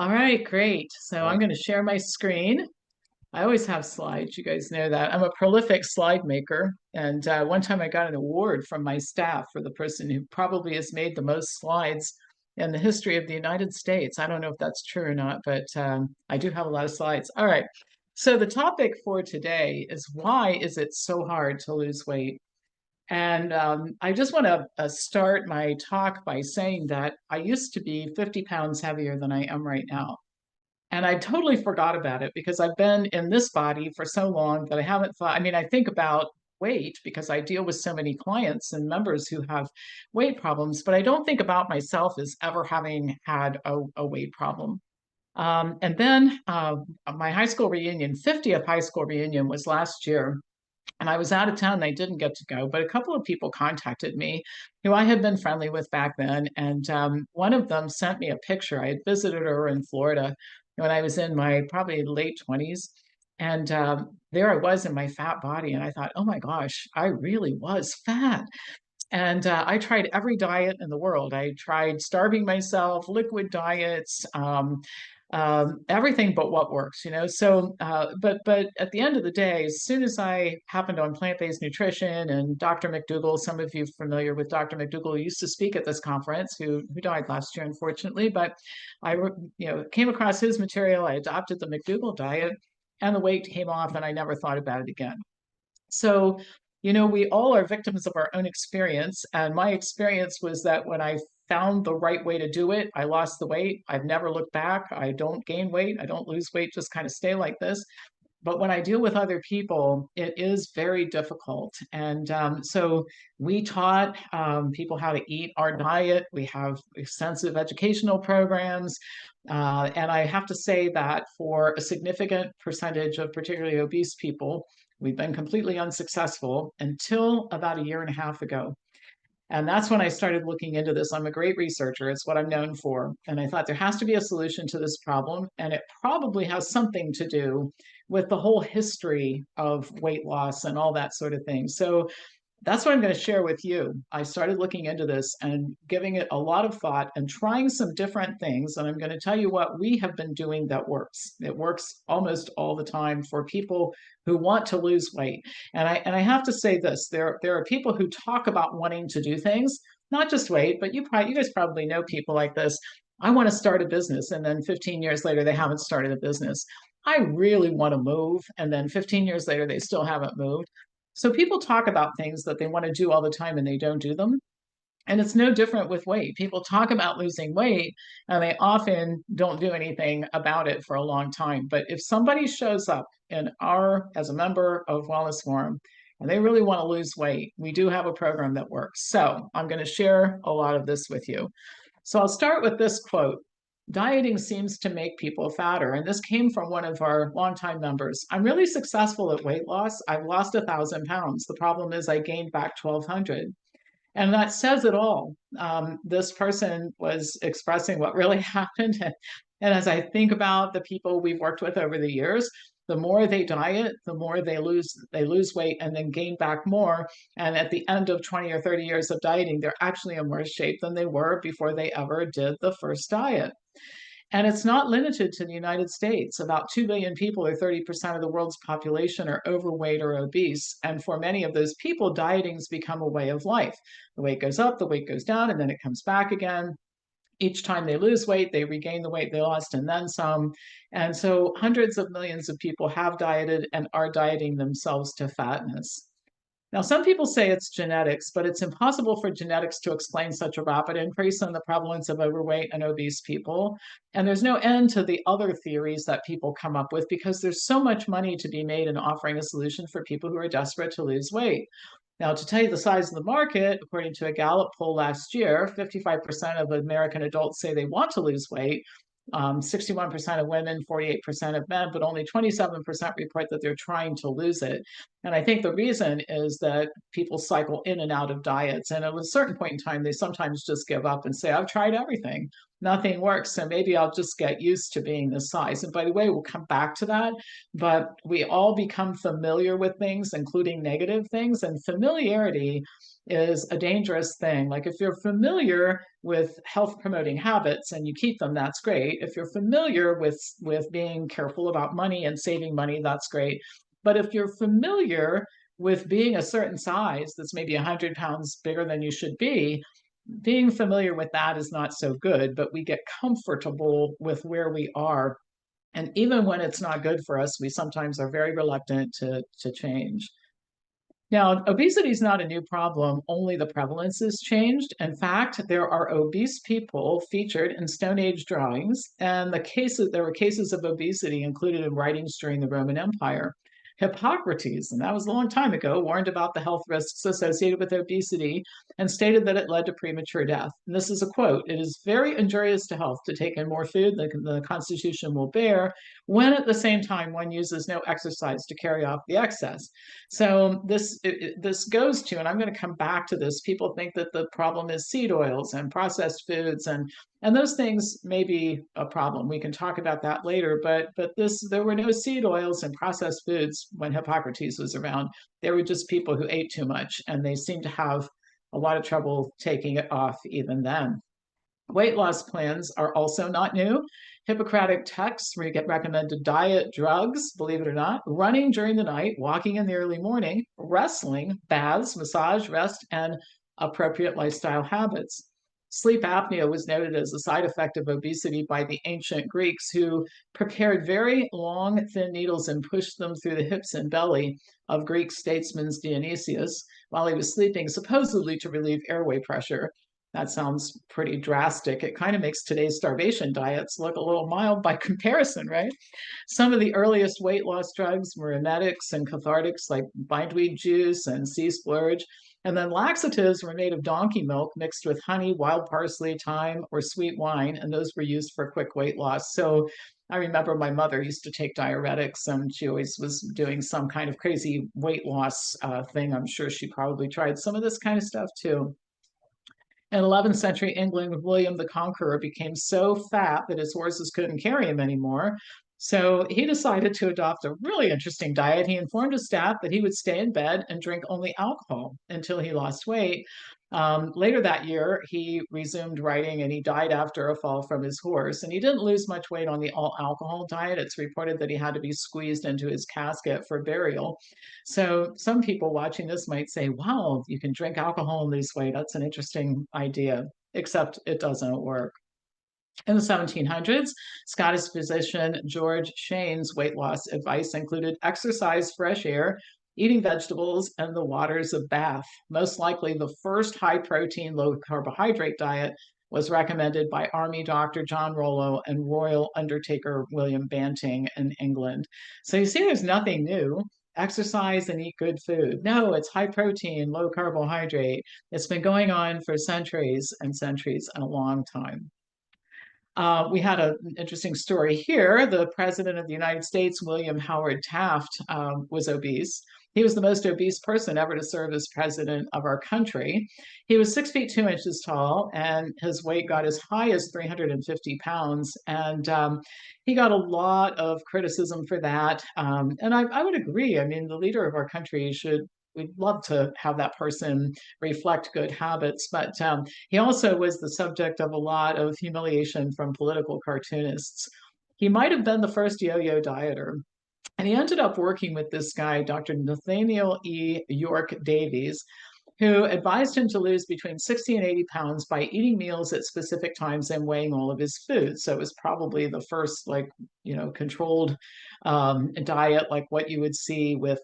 All right, great. So I'm going to share my screen. I always have slides. You guys know that. I'm a prolific slide maker. And one time I got an award from my staff for the person who probably has made the most slides in the history of the United States. I don't know if that's true or not, but I do have a lot of slides. All right. So the topic for today is why is it so hard to lose weight? And I just want to start my talk by saying that I used to be 50 pounds heavier than I am right now. And I totally forgot about it because I've been in this body for so long that I haven't thought. I mean, I think about weight because I deal with so many clients and members who have weight problems, but I don't think about myself as ever having had a weight problem. And then my high school reunion, 50th high school reunion was last year. And I was out of town and I didn't get to go, but a couple of people contacted me who I had been friendly with back then. And one of them sent me a picture. I had visited her in Florida when I was in my probably late 20s. And there I was in my fat body. And I thought, oh my gosh, I really was fat. And I tried every diet in the world. I tried starving myself, liquid diets, everything but what works, you know. So, but at the end of the day, as soon as I happened on plant-based nutrition and Dr. McDougall, some of you familiar with Dr. McDougall, who used to speak at this conference, who died last year, unfortunately. But I, came across his material. I adopted the McDougall diet, and the weight came off, and I never thought about it again. So, we all are victims of our own experience. And my experience was that when I found the right way to do it, I lost the weight. I've never looked back. I don't gain weight. I don't lose weight, just kind of stay like this. But when I deal with other people, it is very difficult. And so we taught people how to eat our diet. We have extensive educational programs. And I have to say that for a significant percentage of particularly obese people, we've been completely unsuccessful until about a year and a half ago. And that's when I started looking into this. I'm a great researcher, it's what I'm known for. And I thought there has to be a solution to this problem. And it probably has something to do with the whole history of weight loss and all that sort of thing. So that's what I'm going to share with you. I started looking into this and giving it a lot of thought and trying some different things. And I'm going to tell you what we have been doing that works. It works almost all the time for people who want to lose weight. And I have to say this, there are people who talk about wanting to do things, not just weight, but you guys probably know people like this. I want to start a business, and then 15 years later they haven't started a business. I really want to move, and then 15 years later they still haven't moved. So people talk about things that they want to do all the time and they don't do them. And it's no different with weight. People talk about losing weight and they often don't do anything about it for a long time. But if somebody shows up as a member of Wellness Forum and they really want to lose weight, we do have a program that works. So I'm going to share a lot of this with you. So I'll start with this quote. Dieting seems to make people fatter. And this came from one of our longtime members. I'm really successful at weight loss. I've lost 1,000 pounds. The problem is I gained back 1,200. And that says it all. This person was expressing what really happened. And as I think about the people we've worked with over the years, the more they diet, the more they lose weight and then gain back more. And at the end of 20 or 30 years of dieting, they're actually in worse shape than they were before they ever did the first diet. And it's not limited to the United States. About 2 billion people, or 30% of the world's population, are overweight or obese. And for many of those people, dieting's become a way of life. The weight goes up, the weight goes down, and then it comes back again. Each time they lose weight, they regain the weight they lost and then some. And so hundreds of millions of people have dieted and are dieting themselves to fatness. Now, some people say it's genetics, but it's impossible for genetics to explain such a rapid increase in the prevalence of overweight and obese people. And there's no end to the other theories that people come up with because there's so much money to be made in offering a solution for people who are desperate to lose weight. Now, to tell you the size of the market, according to a Gallup poll last year, 55% of American adults say they want to lose weight. 61% of women, 48% of men, but only 27% report that they're trying to lose it. And I think the reason is that people cycle in and out of diets. And at a certain point in time, they sometimes just give up and say, I've tried everything. Nothing works. So maybe I'll just get used to being this size. And by the way, we'll come back to that. But we all become familiar with things, including negative things. And familiarity is a dangerous thing. Like if you're familiar with health promoting habits and you keep them, that's great. If you're familiar with being careful about money and saving money, that's great. But if you're familiar with being a certain size that's maybe 100 pounds bigger than you should be, being familiar with that is not so good, but we get comfortable with where we are. And even when it's not good for us, we sometimes are very reluctant to change. Now, obesity is not a new problem, only the prevalence has changed. In fact, there are obese people featured in Stone Age drawings, and there were cases of obesity included in writings during the Roman Empire. Hippocrates, and that was a long time ago, warned about the health risks associated with obesity and stated that it led to premature death. And this is a quote: "It is very injurious to health to take in more food than the constitution will bear, when at the same time one uses no exercise to carry off the excess." So this goes to, and I'm going to come back to this. People think that the problem is seed oils and processed foods, and those things may be a problem. We can talk about that later. But there were no seed oils and processed foods when Hippocrates was around. There were just people who ate too much, and they seemed to have a lot of trouble taking it off even then. Weight loss plans are also not new. Hippocratic texts where you get recommended diet, drugs, believe it or not, running during the night, walking in the early morning, wrestling, baths, massage, rest, and appropriate lifestyle habits. Sleep apnea was noted as a side effect of obesity by the ancient Greeks, who prepared very long, thin needles and pushed them through the hips and belly of Greek statesman Dionysius while he was sleeping, supposedly to relieve airway pressure. That sounds pretty drastic. It kind of makes today's starvation diets look a little mild by comparison, right? Some of the earliest weight loss drugs were emetics and cathartics like bindweed juice and sea splurge. And then laxatives were made of donkey milk mixed with honey, wild parsley, thyme, or sweet wine, and those were used for quick weight loss. So I remember my mother used to take diuretics, and she always was doing some kind of crazy weight loss thing. I'm sure she probably tried some of this kind of stuff too. In 11th century England, William the Conqueror became so fat that his horses couldn't carry him anymore. So he decided to adopt a really interesting diet. He informed his staff that he would stay in bed and drink only alcohol until he lost weight. Later that year, he resumed writing and he died after a fall from his horse. And he didn't lose much weight on the all alcohol diet. It's reported that he had to be squeezed into his casket for burial. So some people watching this might say, wow, you can drink alcohol and lose weight. That's an interesting idea, except it doesn't work. In the 1700s, Scottish physician George Shane's weight loss advice included exercise, fresh air, eating vegetables, and the waters of Bath. Most likely, the first high protein, low carbohydrate diet was recommended by Army Doctor John Rollo and Royal Undertaker William Banting in England. So you see, there's nothing new. Exercise and eat good food. No, it's high protein, low carbohydrate. It's been going on for centuries and centuries and a long time. We had an interesting story here. The president of the United States, William Howard Taft, was obese. He was the most obese person ever to serve as president of our country. He was 6 feet 2 inches tall, and his weight got as high as 350 pounds. And he got a lot of criticism for that. And I would agree. I mean, the leader of our country should. We'd love to have that person reflect good habits, but he also was the subject of a lot of humiliation from political cartoonists. He might have been the first yo-yo dieter. And he ended up working with this guy, Dr. Nathaniel E. York Davies, who advised him to lose between 60 and 80 pounds by eating meals at specific times and weighing all of his food. So it was probably the first, like, controlled diet, like what you would see with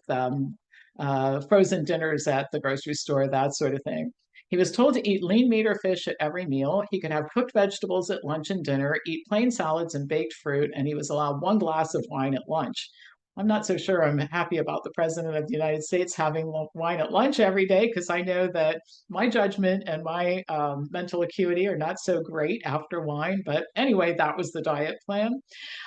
frozen dinners at the grocery store, that sort of thing. He was told to eat lean meat or fish at every meal. He could have cooked vegetables at lunch and dinner, eat plain salads and baked fruit, and he was allowed 1 glass of wine at lunch. I'm not so sure I'm happy about the president of the United States having wine at lunch every day, because I know that my judgment and my mental acuity are not so great after wine. But anyway, that was the diet plan.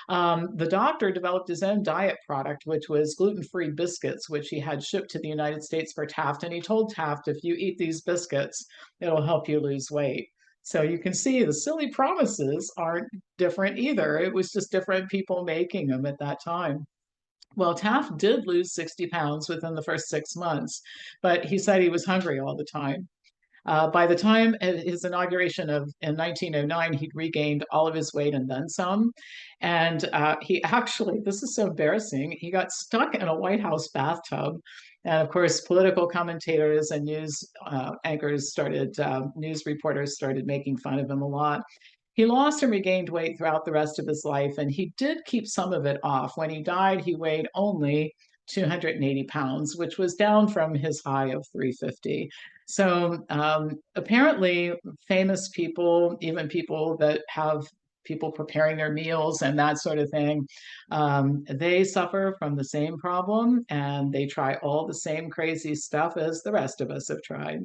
The doctor developed his own diet product, which was gluten-free biscuits, which he had shipped to the United States for Taft. And he told Taft, if you eat these biscuits, it'll help you lose weight. So you can see the silly promises aren't different either. It was just different people making them at that time. Well, Taft did lose 60 pounds within the first 6 months, but he said he was hungry all the time. By the time of his inauguration in 1909, he'd regained all of his weight and then some. And he actually, this is so embarrassing, he got stuck in a White House bathtub. And of course, political commentators and news anchors news reporters started making fun of him a lot. He lost and regained weight throughout the rest of his life, and he did keep some of it off. When he died, he weighed only 280 pounds, which was down from his high of 350. So apparently, famous people, even people that have people preparing their meals and that sort of thing, they suffer from the same problem and they try all the same crazy stuff as the rest of us have tried.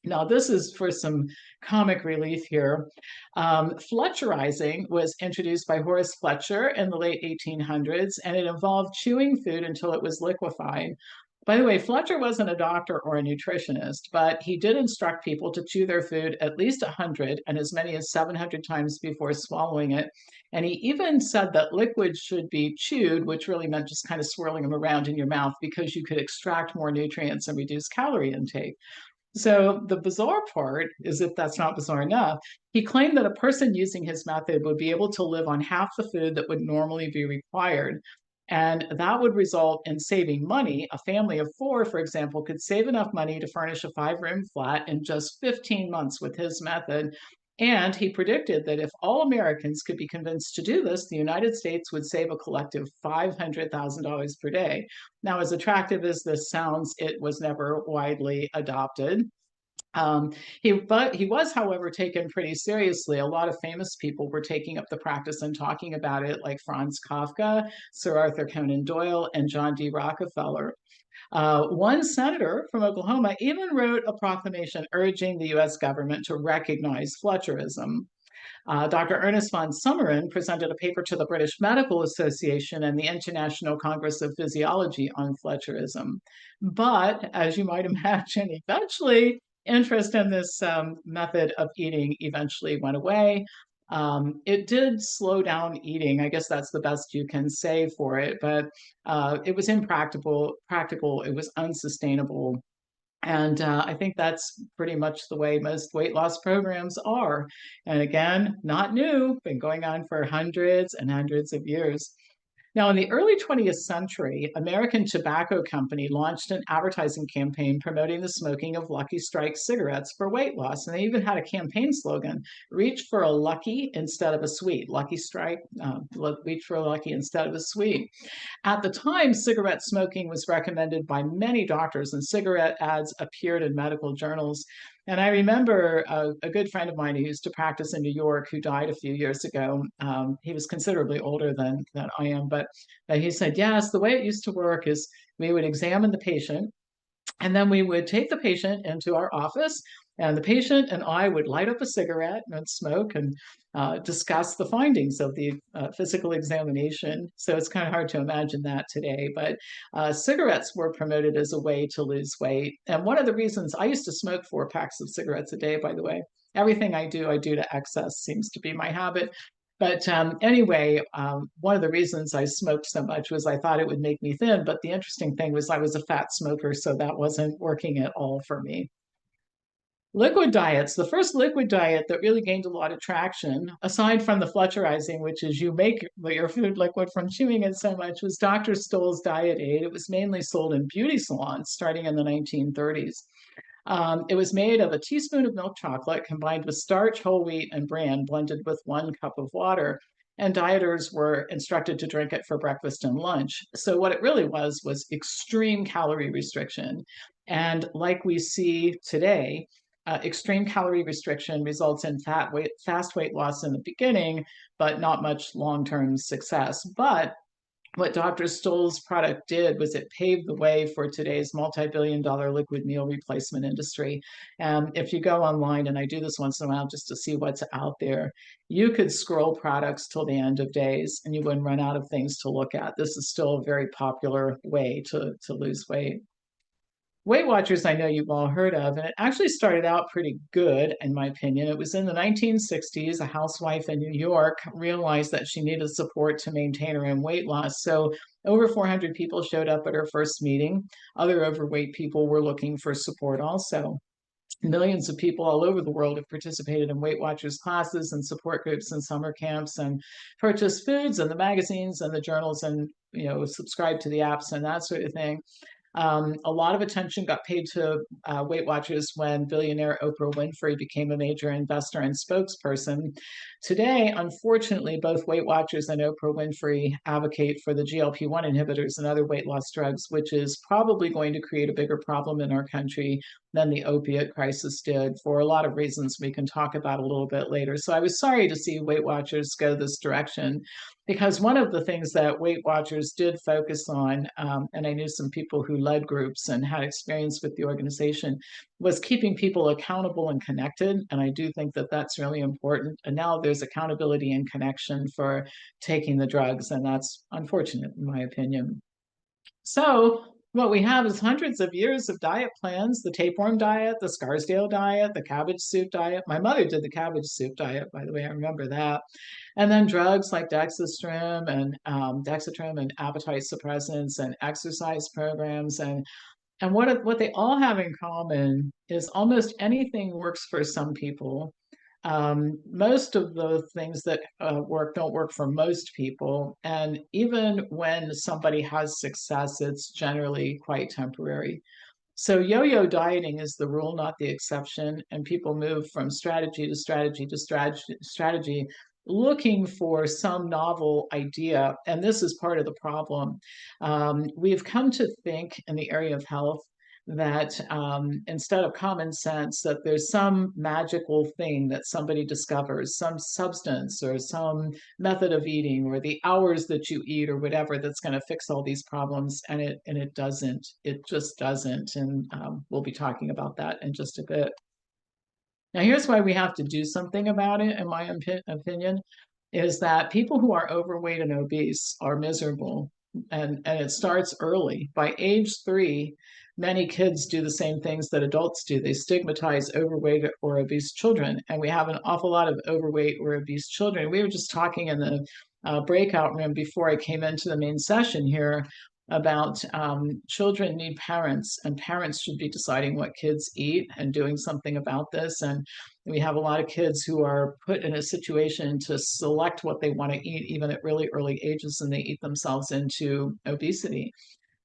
Now, this is for some comic relief here. Fletcherizing was introduced by Horace Fletcher in the late 1800s, and it involved chewing food until it was liquefied. By the way, Fletcher wasn't a doctor or a nutritionist, but he did instruct people to chew their food at least 100 and as many as 700 times before swallowing it. And he even said that liquids should be chewed, which really meant just kind of swirling them around in your mouth because you could extract more nutrients and reduce calorie intake. So the bizarre part is, if that's not bizarre enough, he claimed that a person using his method would be able to live on half the food that would normally be required. And that would result in saving money. A family of four, for example, could save enough money to furnish a 5-room flat in just 15 months with his method. And he predicted that if all Americans could be convinced to do this, the United States would save a collective $500,000 per day. Now, as attractive as this sounds, it was never widely adopted. But he was, however, taken pretty seriously. A lot of famous people were taking up the practice and talking about it, like Franz Kafka, Sir Arthur Conan Doyle, and John D. Rockefeller. One senator from Oklahoma even wrote a proclamation urging the US government to recognize Fletcherism. Dr. Ernest von Sumeren presented a paper to the British Medical Association and the International Congress of Physiology on Fletcherism. But as you might imagine, eventually interest in this method of eating eventually went away. It did slow down eating. I guess that's the best you can say for it, but it was impractical, it was unsustainable. And I think that's pretty much the way most weight loss programs are. And again, not new, been going on for hundreds and hundreds of years. Now, in the early 20th century, American Tobacco Company launched an advertising campaign promoting the smoking of Lucky Strike cigarettes for weight loss. And they even had a campaign slogan, reach for a lucky instead of a sweet. Lucky Strike, reach for a lucky instead of a sweet. At the time, cigarette smoking was recommended by many doctors, and cigarette ads appeared in medical journals. And I remember a good friend of mine who used to practice in New York, who died a few years ago. He was considerably older than I am, but he said, yes, the way it used to work is we would examine the patient, and then we would take the patient into our office, and the patient and I would light up a cigarette and smoke and discuss the findings of the physical examination. So it's kind of hard to imagine that today, but cigarettes were promoted as a way to lose weight. And one of the reasons I used to smoke 4 packs of cigarettes a day, by the way. Everything I do to excess, seems to be my habit. But anyway, one of the reasons I smoked so much was I thought it would make me thin. But the interesting thing was I was a fat smoker, so that wasn't working at all for me. Liquid diets, the first liquid diet that really gained a lot of traction, aside from the Fletcherizing, which is you make your food liquid from chewing it so much, was Dr. Stoll's Diet Aid. It was mainly sold in beauty salons starting in the 1930s. It was made of a teaspoon of milk chocolate combined with starch, whole wheat, and bran blended with 1 cup of water. And dieters were instructed to drink it for breakfast and lunch. So what it really was extreme calorie restriction. And like we see today, extreme calorie restriction results in fast weight loss in the beginning, but not much long-term success. But what Dr. Stoll's product did was it paved the way for today's multi-billion-dollar liquid meal replacement industry. And if you go online, and I do this once in a while just to see what's out there, you could scroll products till the end of days and you wouldn't run out of things to look at. This is still a very popular way to lose weight. Weight Watchers, I know you've all heard of, and it actually started out pretty good, in my opinion. It was in the 1960s. A housewife in New York realized that she needed support to maintain her own weight loss. So over 400 people showed up at her first meeting. Other overweight people were looking for support also. Millions of people all over the world have participated in Weight Watchers classes and support groups and summer camps and purchased foods and the magazines and the journals and, subscribe to the apps and that sort of thing. A lot of attention got paid to Weight Watchers when billionaire Oprah Winfrey became a major investor and spokesperson. Today, unfortunately, both Weight Watchers and Oprah Winfrey advocate for the GLP-1 inhibitors and other weight loss drugs, which is probably going to create a bigger problem in our country than the opiate crisis did for a lot of reasons we can talk about a little bit later. So I was sorry to see Weight Watchers go this direction, because one of the things that Weight Watchers did focus on, and I knew some people who led groups and had experience with the organization, was keeping people accountable and connected. And I do think that that's really important. And now there's accountability and connection for taking the drugs, and that's unfortunate in my opinion. So what we have is hundreds of years of diet plans: the tapeworm diet, the Scarsdale diet, the cabbage soup diet. My mother did the cabbage soup diet, by the way, I remember that. And then drugs like Dexatrim and appetite suppressants and exercise programs. And what they all have in common is almost anything works for some people. Most of the things that work don't work for most people. And even when somebody has success, it's generally quite temporary. So yo-yo dieting is the rule, not the exception. And people move from strategy to strategy to strategy, looking for some novel idea. And this is part of the problem. We've come to think in the area of health that instead of common sense, that there's some magical thing that somebody discovers, some substance or some method of eating or the hours that you eat or whatever, that's going to fix all these problems. And it doesn't. It just doesn't. And we'll be talking about that in just a bit. Now, here's why we have to do something about it, in my opinion, is that people who are overweight and obese are miserable. And it starts early. By age 3, many kids do the same things that adults do. They stigmatize overweight or obese children. And we have an awful lot of overweight or obese children. We were just talking in the breakout room before I came into the main session here about children need parents, and parents should be deciding what kids eat and doing something about this. And we have a lot of kids who are put in a situation to select what they want to eat, even at really early ages, and they eat themselves into obesity.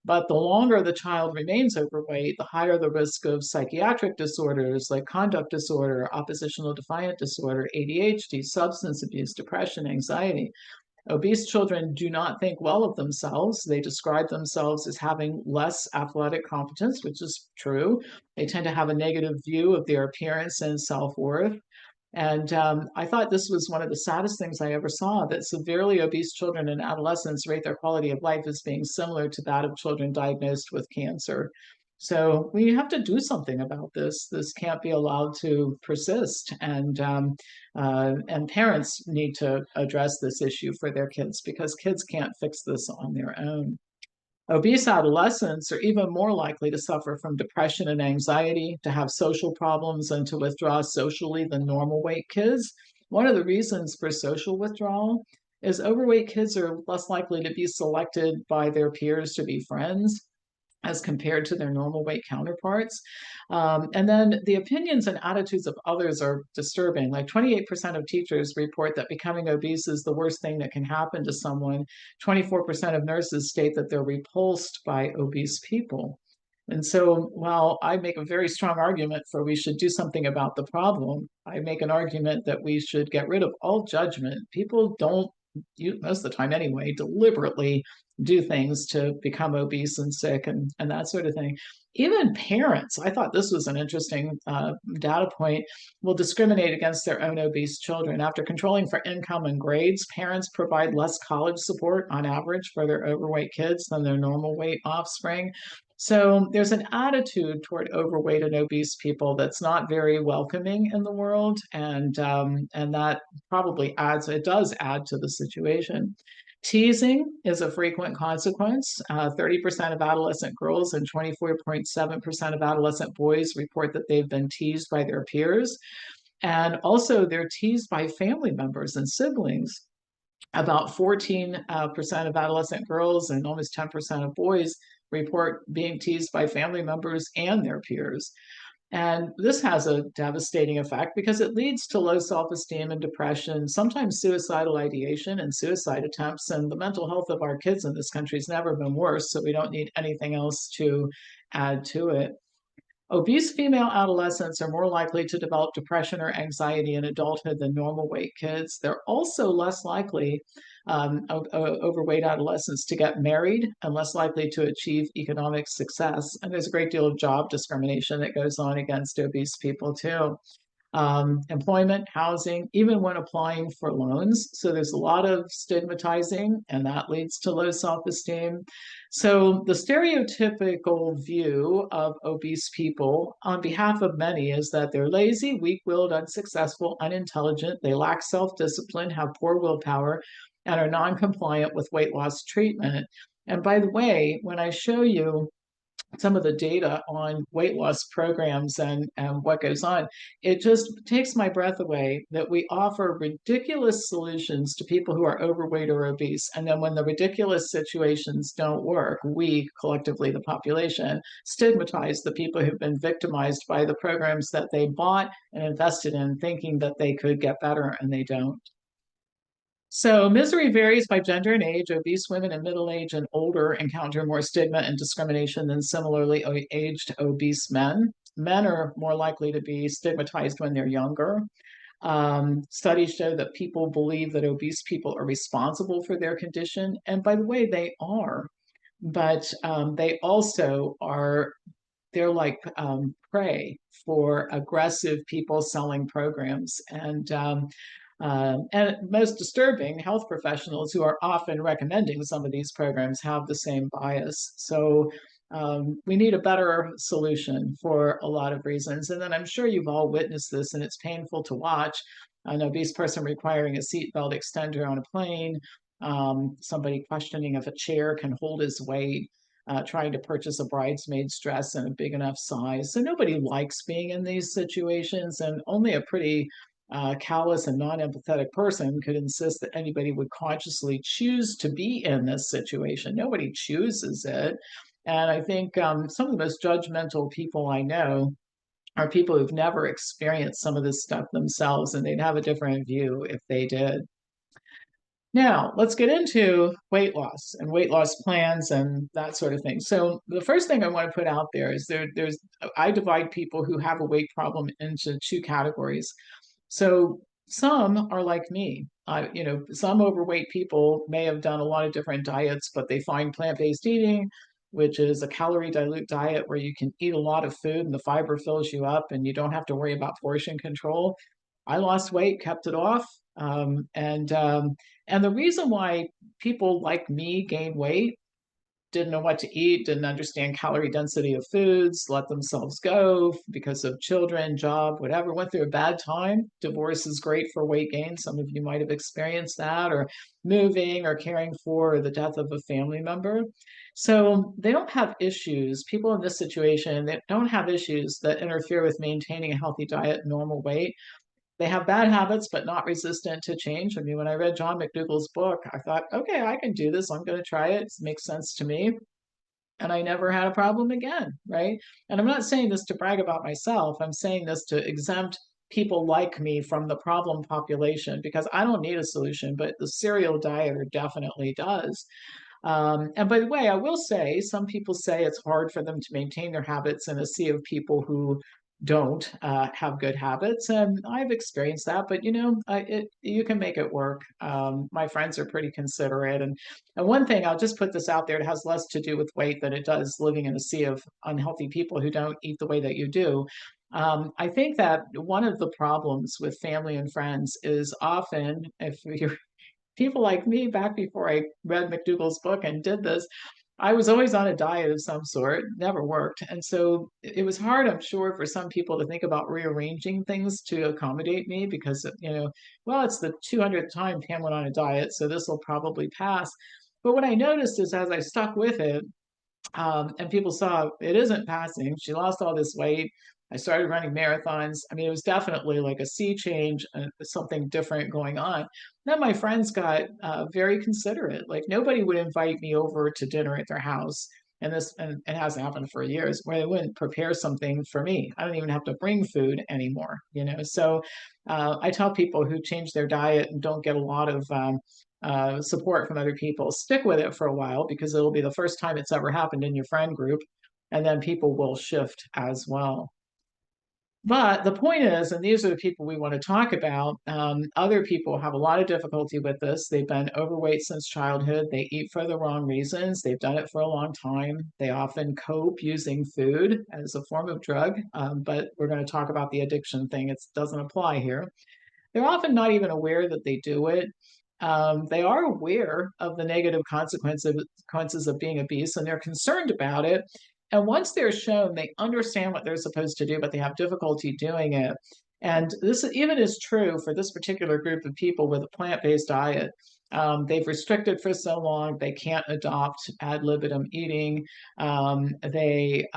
But the longer the child remains overweight, the higher the risk of psychiatric disorders like conduct disorder, oppositional defiant disorder, ADHD, substance abuse, depression, anxiety. Obese children do not think well of themselves. They describe themselves as having less athletic competence, which is true. They tend to have a negative view of their appearance and self-worth. And I thought this was one of the saddest things I ever saw, that severely obese children and adolescents rate their quality of life as being similar to that of children diagnosed with cancer. So we have to do something about this. This can't be allowed to persist. And parents need to address this issue for their kids, because kids can't fix this on their own. Obese adolescents are even more likely to suffer from depression and anxiety, to have social problems, and to withdraw socially than normal weight kids. One of the reasons for social withdrawal is overweight kids are less likely to be selected by their peers to be friends as compared to their normal weight counterparts. And then the opinions and attitudes of others are disturbing. Like 28% of teachers report that becoming obese is the worst thing that can happen to someone. 24% of nurses state that they're repulsed by obese people. And so while I make a very strong argument for we should do something about the problem, I make an argument that we should get rid of all judgment. People don't, most of the time anyway, deliberately do things to become obese and sick and that sort of thing. Even parents, I thought this was an interesting data point, will discriminate against their own obese children. After controlling for income and grades, parents provide less college support on average for their overweight kids than their normal weight offspring. So there's an attitude toward overweight and obese people that's not very welcoming in the world, and that probably does add to the situation. Teasing is a frequent consequence. 30% of adolescent girls and 24.7% of adolescent boys report that they've been teased by their peers. And also they're teased by family members and siblings. About 14% of adolescent girls and almost 10% of boys report being teased by family members and their peers. And this has a devastating effect because it leads to low self-esteem and depression, sometimes suicidal ideation and suicide attempts. And the mental health of our kids in this country has never been worse, so we don't need anything else to add to it. Obese female adolescents are more likely to develop depression or anxiety in adulthood than normal weight kids. They're also less likely, overweight adolescents, to get married and less likely to achieve economic success. And there's a great deal of job discrimination that goes on against obese people, too. Employment, housing, even when applying for loans. So there's a lot of stigmatizing, and that leads to low self-esteem. So the stereotypical view of obese people on behalf of many is that they're lazy, weak-willed, unsuccessful, unintelligent, they lack self-discipline, have poor willpower, and are non-compliant with weight loss treatment. And by the way, when I show you some of the data on weight loss programs and what goes on, it just takes my breath away that we offer ridiculous solutions to people who are overweight or obese. And then when the ridiculous situations don't work, we, collectively, the population, stigmatize the people who've been victimized by the programs that they bought and invested in, thinking that they could get better, and they don't. So misery varies by gender and age. Obese women in middle age and older encounter more stigma and discrimination than similarly aged obese men. Men are more likely to be stigmatized when they're younger. Studies show that people believe that obese people are responsible for their condition. And by the way, they are. But they also are, they're like prey for aggressive people selling programs. And most disturbing, health professionals who are often recommending some of these programs have the same bias. So we need a better solution for a lot of reasons. And then I'm sure you've all witnessed this, and it's painful to watch. An obese person requiring a seatbelt extender on a plane, somebody questioning if a chair can hold his weight, trying to purchase a bridesmaid's dress in a big enough size. So nobody likes being in these situations, and only a pretty callous and non-empathetic person could insist that anybody would consciously choose to be in this situation. Nobody chooses it. And I think some of the most judgmental people I know are people who've never experienced some of this stuff themselves, and they'd have a different view if they did. Now, let's get into weight loss and weight loss plans and that sort of thing. So the first thing I want to put out there is I divide people who have a weight problem into two categories. So some are like me. Some overweight people may have done a lot of different diets, but they find plant-based eating, which is a calorie dilute diet where you can eat a lot of food and the fiber fills you up and you don't have to worry about portion control. I lost weight, kept it off. And the reason why people like me gain weight, didn't know what to eat, didn't understand calorie density of foods, let themselves go because of children, job, whatever, went through a bad time. Divorce is great for weight gain. Some of you might have experienced that, or moving or caring for the death of a family member. So they don't have issues. People in this situation, they don't have issues that interfere with maintaining a healthy diet, normal weight. They have bad habits, but not resistant to change. I mean, when I read John McDougall's book, I thought, okay, I can do this. I'm going to try it. It makes sense to me. And I never had a problem again, right? And I'm not saying this to brag about myself. I'm saying this to exempt people like me from the problem population, because I don't need a solution, but the serial dieter definitely does. And by the way, I will say, some people say it's hard for them to maintain their habits in a sea of people who don't have good habits. And I've experienced that, but you can make it work. My friends are pretty considerate. And one thing, I'll just put this out there, it has less to do with weight than it does living in a sea of unhealthy people who don't eat the way that you do. I think that one of the problems with family and friends is often, if you're people like me, back before I read McDougall's book and did this, I was always on a diet of some sort, never worked. And so it was hard, I'm sure, for some people to think about rearranging things to accommodate me because, well, it's the 200th time Pam went on a diet, so this will probably pass. But what I noticed is as I stuck with it, and people saw it isn't passing. She lost all this weight. I started running marathons. I mean, it was definitely like a sea change, something different going on. Then my friends got very considerate. Like nobody would invite me over to dinner at their house and it hasn't happened for years, where they wouldn't prepare something for me. I don't even have to bring food anymore, So I tell people who change their diet and don't get a lot of support from other people, stick with it for a while because it'll be the first time it's ever happened in your friend group, and then people will shift as well. But the point is, and these are the people we want to talk about, other people have a lot of difficulty with this. They've been overweight since childhood. They eat for the wrong reasons. They've done it for a long time. They often cope using food as a form of drug, but we're going to talk about the addiction thing. It doesn't apply here. They're often not even aware that they do it. They are aware of the negative consequences of being obese, and they're concerned about it. And once they're shown, they understand what they're supposed to do, but they have difficulty doing it. And this even is true for this particular group of people with a plant-based diet. They've restricted for so long, they can't adopt ad libitum eating. And you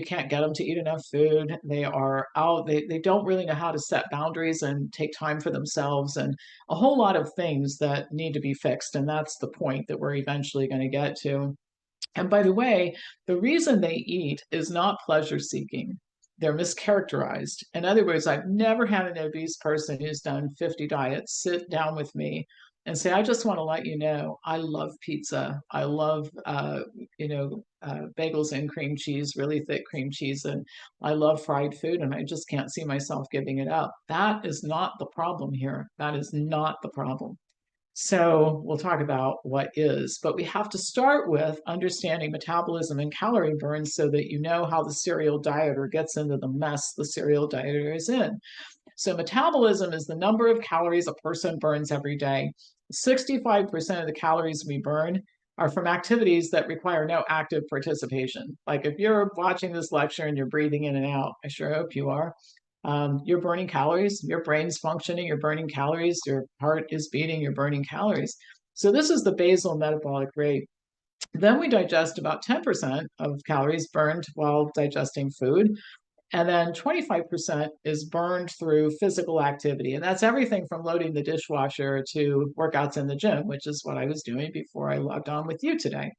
can't get them to eat enough food. They are out, they don't really know how to set boundaries and take time for themselves, and a whole lot of things that need to be fixed. And that's the point that we're eventually going to get to. And by the way, the reason they eat is not pleasure seeking. They're mischaracterized. In other words, I've never had an obese person who's done 50 diets sit down with me and say, I just want to let you know, I love pizza. I love, bagels and cream cheese, really thick cream cheese, and I love fried food, and I just can't see myself giving it up. That is not the problem here. That is not the problem. So we'll talk about what is, but we have to start with understanding metabolism and calorie burn so that you know how the serial dieter gets into the mess the serial dieter is in. So metabolism is the number of calories a person burns every day. 65% of the calories we burn are from activities that require no active participation. Like if you're watching this lecture and you're breathing in and out, I sure hope you are. You're burning calories, your brain's functioning, you're burning calories, your heart is beating, you're burning calories. So this is the basal metabolic rate. Then we digest about 10% of calories burned while digesting food. And then 25% is burned through physical activity. And that's everything from loading the dishwasher to workouts in the gym, which is what I was doing before I logged on with you today.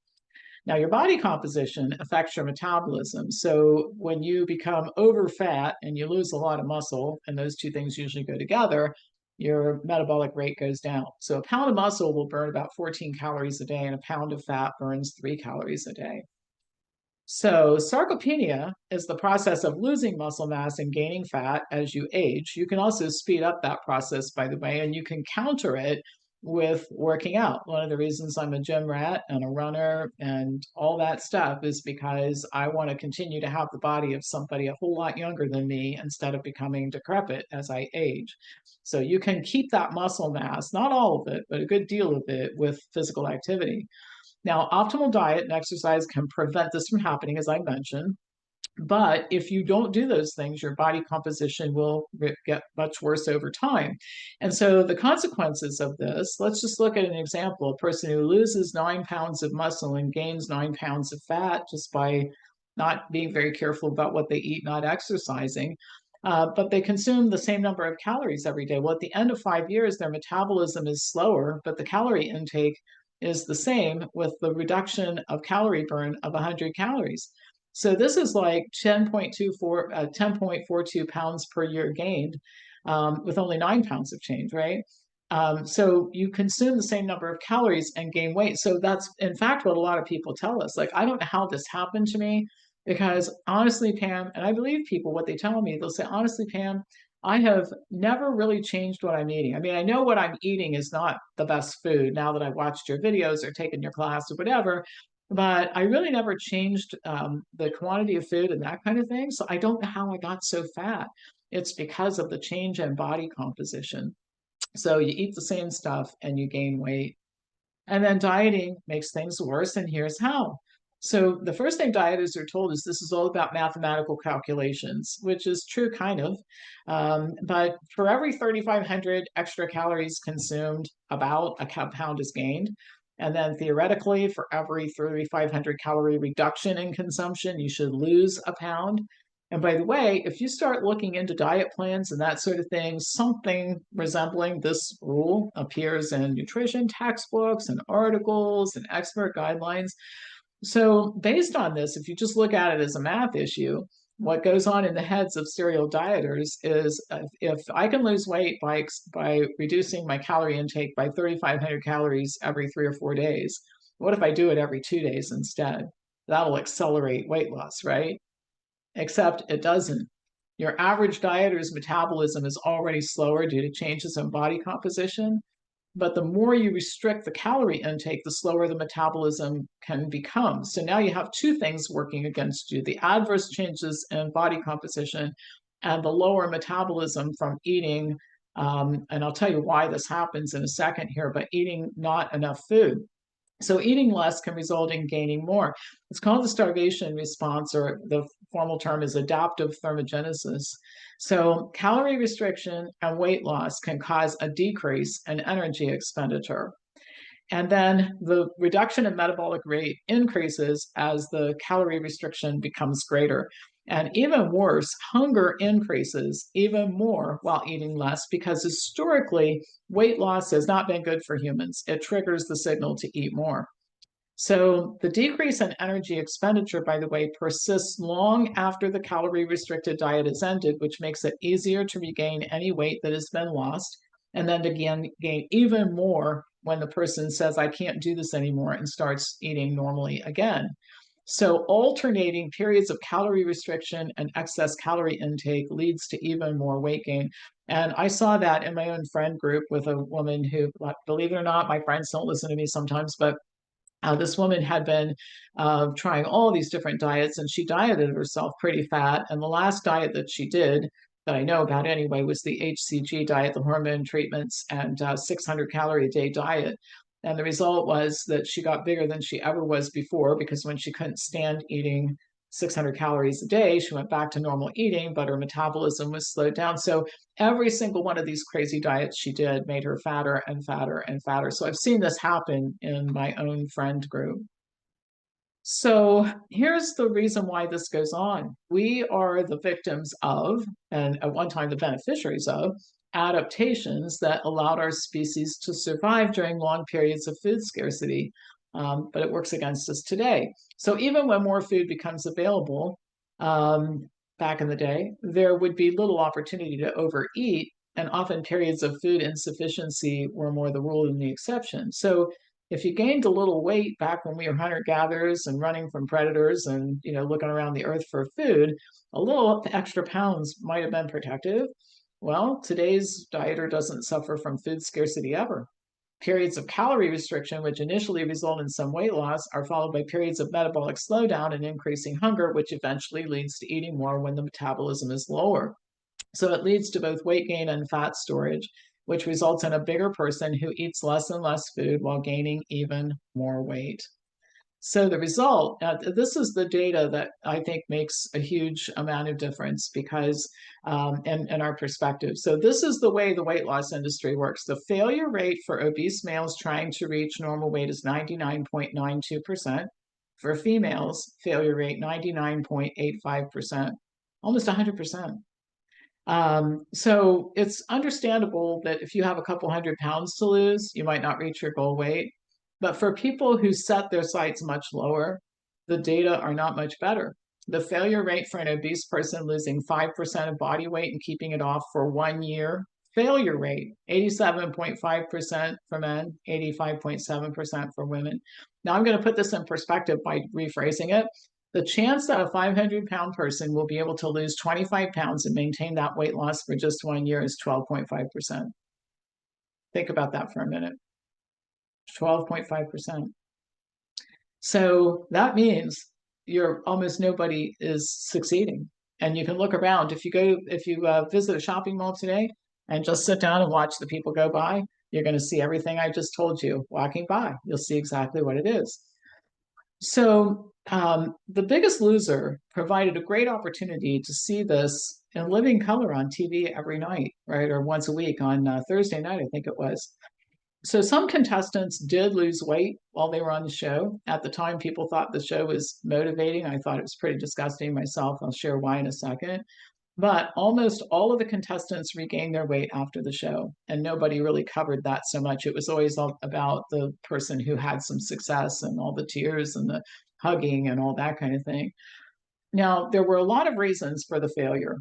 Now, your body composition affects your metabolism. So when you become over fat and you lose a lot of muscle, and those two things usually go together, your metabolic rate goes down. So a pound of muscle will burn about 14 calories a day, and a pound of fat burns 3 calories a day. So sarcopenia is the process of losing muscle mass and gaining fat as you age. You can also speed up that process, by the way, and you can counter it with working out. One of the reasons I'm a gym rat and a runner and all that stuff is because I want to continue to have the body of somebody a whole lot younger than me instead of becoming decrepit as I age. So you can keep that muscle mass, not all of it, but a good deal of it, with physical activity. Now, optimal diet and exercise can prevent this from happening, as I mentioned. But if you don't do those things, your body composition will get much worse over time. And so the consequences of this, let's just look at an example. A person who loses 9 pounds of muscle and gains 9 pounds of fat just by not being very careful about what they eat, not exercising, but they consume the same number of calories every day. Well, at the end of 5 years, their metabolism is slower, but the calorie intake is the same with the reduction of calorie burn of 100 calories. So this is like 10.42 pounds per year gained, with only 9 pounds of change, right? So you consume the same number of calories and gain weight. So that's in fact what a lot of people tell us. Like, I don't know how this happened to me, because honestly, Pam, and I believe people, what they tell me, they'll say, honestly, Pam, I have never really changed what I'm eating. I mean, I know what I'm eating is not the best food now that I've watched your videos or taken your class or whatever, but I really never changed the quantity of food and that kind of thing. So I don't know how I got so fat. It's because of the change in body composition. So you eat the same stuff and you gain weight. And then dieting makes things worse, and here's how. So the first thing dieters are told is this is all about mathematical calculations, which is true, kind of. But for every 3,500 extra calories consumed, about a pound is gained. And then theoretically, for every 3,500 calorie reduction in consumption, you should lose a pound. And by the way, if you start looking into diet plans and that sort of thing, something resembling this rule appears in nutrition textbooks and articles and expert guidelines. So based on this, if you just look at it as a math issue, what goes on in the heads of serial dieters is if I can lose weight by reducing my calorie intake by 3,500 calories every 3 or 4 days, what if I do it every 2 days instead? That'll accelerate weight loss, right? Except it doesn't. Your average dieter's metabolism is already slower due to changes in body composition, but the more you restrict the calorie intake, the slower the metabolism can become. So now you have two things working against you: the adverse changes in body composition and the lower metabolism from eating. And I'll tell you why this happens in a second here, but eating not enough food. So eating less can result in gaining more. It's called the starvation response, or the formal term is adaptive thermogenesis. So calorie restriction and weight loss can cause a decrease in energy expenditure. And then the reduction in metabolic rate increases as the calorie restriction becomes greater. And even worse, hunger increases even more while eating less, because historically, weight loss has not been good for humans. It triggers the signal to eat more. So the decrease in energy expenditure, by the way, persists long after the calorie restricted diet is ended, which makes it easier to regain any weight that has been lost, and then to gain even more when the person says, I can't do this anymore, and starts eating normally again. So alternating periods of calorie restriction and excess calorie intake leads to even more weight gain. And I saw that in my own friend group with a woman who, believe it or not, my friends don't listen to me sometimes, but this woman had been trying all these different diets, and she dieted herself pretty fat. And the last diet that she did, that I know about anyway, was the HCG diet, the hormone treatments, and 600 calorie a day diet. And the result was that she got bigger than she ever was before, because when she couldn't stand eating 600 calories a day, she went back to normal eating, but her metabolism was slowed down. So every single one of these crazy diets she did made her fatter and fatter and fatter. So I've seen this happen in my own friend group. So here's the reason why this goes on. We are the victims of, and at one time the beneficiaries of, adaptations that allowed our species to survive during long periods of food scarcity. But it works against us today. So even when more food becomes available, back in the day, there would be little opportunity to overeat, and often periods of food insufficiency were more the rule than the exception. So if you gained a little weight back when we were hunter-gatherers and running from predators and looking around the earth for food, a little extra pounds might have been protective. Well, today's dieter doesn't suffer from food scarcity ever. Periods of calorie restriction, which initially result in some weight loss, are followed by periods of metabolic slowdown and increasing hunger, which eventually leads to eating more when the metabolism is lower. So it leads to both weight gain and fat storage, which results in a bigger person who eats less and less food while gaining even more weight. So the result, this is the data that I think makes a huge amount of difference, because in our perspective. So this is the way the weight loss industry works. The failure rate for obese males trying to reach normal weight is 99.92%. For females, failure rate 99.85%, almost 100%. So it's understandable that if you have a couple 100 pounds to lose, you might not reach your goal weight. But for people who set their sights much lower, the data are not much better. The failure rate for an obese person losing 5% of body weight and keeping it off for 1 year, failure rate, 87.5% for men, 85.7% for women. Now I'm going to put this in perspective by rephrasing it. The chance that a 500-pound person will be able to lose 25 pounds and maintain that weight loss for just 1 year is 12.5%. Think about that for a minute. 12.5%. So that means almost nobody is succeeding. And you can look around. If you visit a shopping mall today and just sit down and watch the people go by, you're going to see everything I just told you walking by. You'll see exactly what it is. So The Biggest Loser provided a great opportunity to see this in living color on TV every night, right? Or once a week on Thursday night, I think it was. So some contestants did lose weight while they were on the show. At the time, people thought the show was motivating. I thought it was pretty disgusting myself. I'll share why in a second. But almost all of the contestants regained their weight after the show, and nobody really covered that so much. It was always all about the person who had some success and all the tears and the hugging and all that kind of thing. Now, there were a lot of reasons for the failure.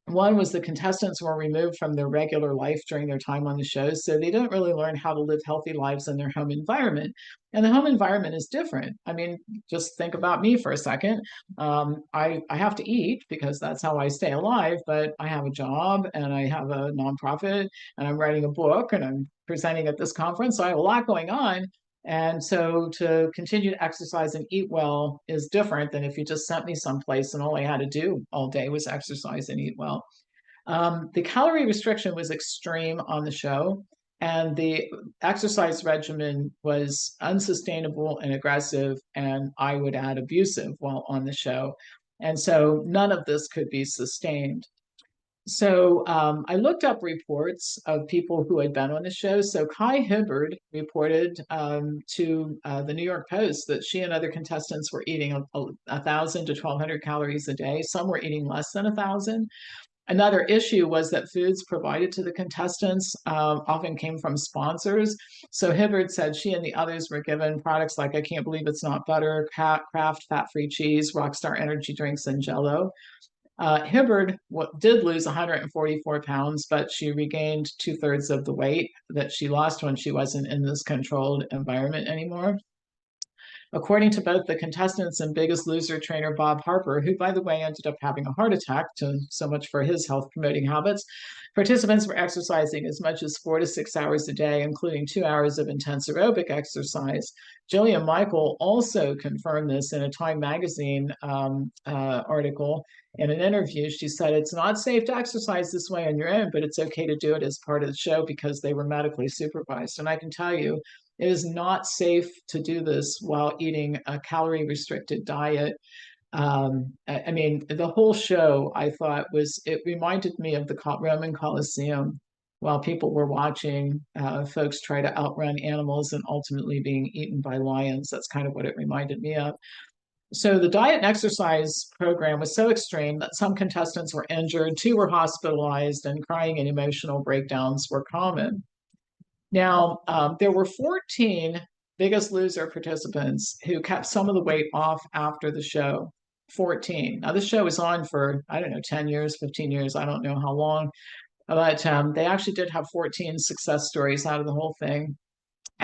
One was the contestants were removed from their regular life during their time on the show, so they didn't really learn how to live healthy lives in their home environment. And the home environment is different. I mean, just think about me for a second. I have to eat because that's how I stay alive, but I have a job and I have a nonprofit and I'm writing a book and I'm presenting at this conference. So I have a lot going on. And so to continue to exercise and eat well is different than if you just sent me someplace and all I had to do all day was exercise and eat well. The calorie restriction was extreme on the show, and the exercise regimen was unsustainable and aggressive, and I would add abusive while on the show. And so none of this could be sustained. So I looked up reports of people who had been on the show. So Kai Hibbard reported to the New York Post that she and other contestants were eating 1,000 to 1,200 calories a day. Some were eating less than 1,000. Another issue was that foods provided to the contestants often came from sponsors. So Hibbard said she and the others were given products like I Can't Believe It's Not Butter, Kraft fat-free cheese, Rockstar energy drinks, and Jell-O. Hibbard did lose 144 pounds, but she regained 2/3 of the weight that she lost when she wasn't in this controlled environment anymore. According to both the contestants and Biggest Loser trainer Bob Harper, who, by the way, ended up having a heart attack, so much for his health promoting habits, participants were exercising as much as 4 to 6 hours a day, including 2 hours of intense aerobic exercise. Jillian Michael also confirmed this in a Time magazine article. In an interview, she said, it's not safe to exercise this way on your own, but it's okay to do it as part of the show because they were medically supervised. And I can tell you, it is not safe to do this while eating a calorie restricted diet. I mean, the whole show I thought it reminded me of the Roman Colosseum while people were watching folks try to outrun animals and ultimately being eaten by lions. That's kind of what it reminded me of. So the diet and exercise program was so extreme that some contestants were injured, 2 were hospitalized, and crying and emotional breakdowns were common. Now, there were 14 Biggest Loser participants who kept some of the weight off after the show. 14. Now, this show was on for, I don't know, 10 years, 15 years, I don't know how long, but they actually did have 14 success stories out of the whole thing.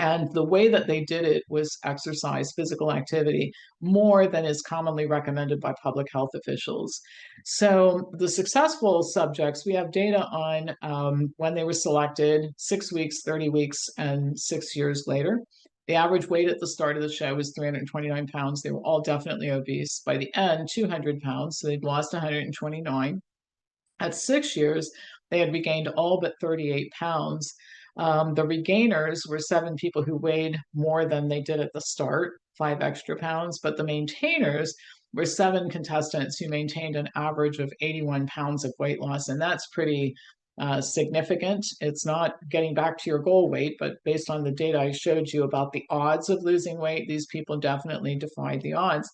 And the way that they did it was exercise, physical activity, more than is commonly recommended by public health officials. So the successful subjects, we have data on when they were selected, 6 weeks, 30 weeks, and 6 years later. The average weight at the start of the show was 329 pounds. They were all definitely obese. By the end, 200 pounds. So they'd lost 129. At 6 years, they had regained all but 38 pounds. The regainers were 7 people who weighed more than they did at the start, 5 extra pounds, but the maintainers were 7 contestants who maintained an average of 81 pounds of weight loss, and that's pretty significant. It's not getting back to your goal weight, but based on the data I showed you about the odds of losing weight, these people definitely defied the odds.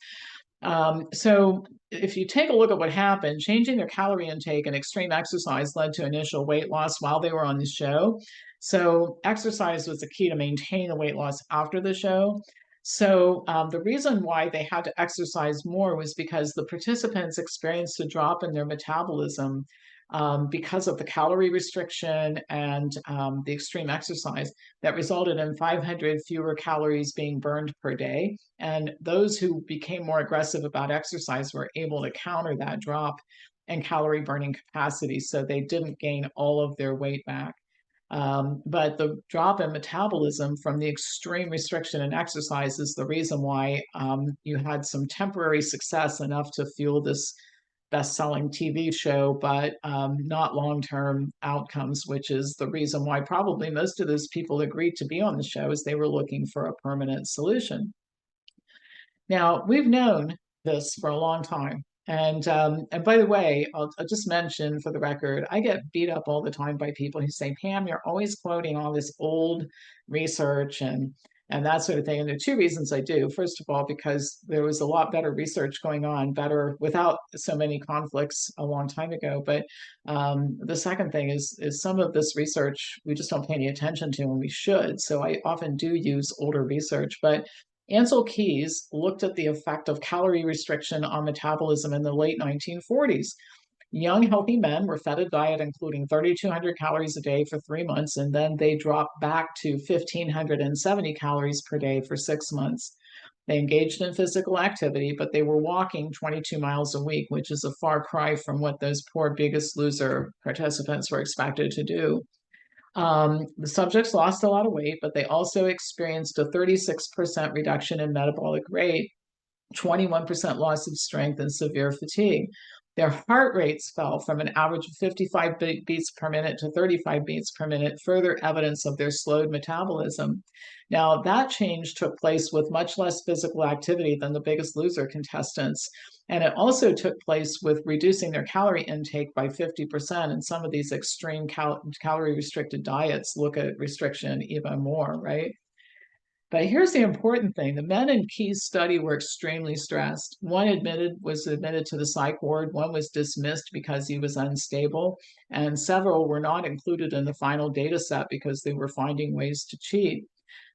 So if you take a look at what happened, changing their calorie intake and extreme exercise led to initial weight loss while they were on the show. So exercise was the key to maintain the weight loss after the show. So the reason why they had to exercise more was because the participants experienced a drop in their metabolism because of the calorie restriction and the extreme exercise that resulted in 500 fewer calories being burned per day. And those who became more aggressive about exercise were able to counter that drop in calorie burning capacity, so they didn't gain all of their weight back. But the drop in metabolism from the extreme restriction in exercise is the reason why you had some temporary success enough to fuel this best-selling TV show, but not long-term outcomes, which is the reason why probably most of those people agreed to be on the show, is they were looking for a permanent solution. Now, we've known this for a long time. And by the way, I'll just mention for the record, I get beat up all the time by people who say, Pam, you're always quoting all this old research and and that sort of thing. And there are two reasons I do. First of all, because there was a lot better research going on, better without so many conflicts a long time ago. But the second thing is some of this research we just don't pay any attention to, and we should. So I often do use older research. But Ansel Keys looked at the effect of calorie restriction on metabolism in the late 1940s. Young, healthy men were fed a diet including 3,200 calories a day for 3 months, and then they dropped back to 1,570 calories per day for 6 months. They engaged in physical activity, but they were walking 22 miles a week, which is a far cry from what those poor Biggest Loser participants were expected to do. The subjects lost a lot of weight, but they also experienced a 36% reduction in metabolic rate, 21% loss of strength, and severe fatigue. Their heart rates fell from an average of 55 beats per minute to 35 beats per minute, further evidence of their slowed metabolism. Now, that change took place with much less physical activity than the Biggest Loser contestants. And it also took place with reducing their calorie intake by 50%. And some of these extreme calorie restricted diets look at restriction even more, right? But here's the important thing. The men in Key's study were extremely stressed. One was admitted to the psych ward. One was dismissed because he was unstable. And several were not included in the final data set because they were finding ways to cheat.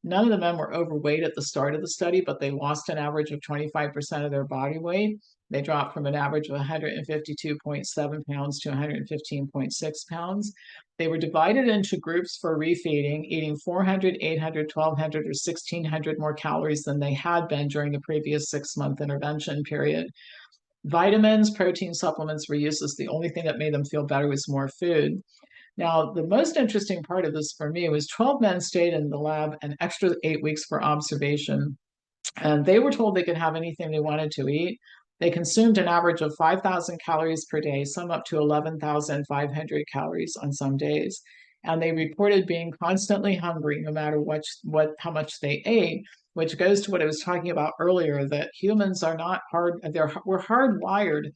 None of the men were overweight at the start of the study, but they lost an average of 25% of their body weight. They dropped from an average of 152.7 pounds to 115.6 pounds. They were divided into groups for refeeding, eating 400, 800, 1,200, or 1,600 more calories than they had been during the previous 6-month intervention period. Vitamins, protein supplements were useless. The only thing that made them feel better was more food. Now, the most interesting part of this for me was 12 men stayed in the lab an extra 8 weeks for observation, and they were told they could have anything they wanted to eat. They consumed an average of 5,000 calories per day, some up to 11,500 calories on some days. And they reported being constantly hungry no matter how much they ate, which goes to what I was talking about earlier, that humans are not we're hardwired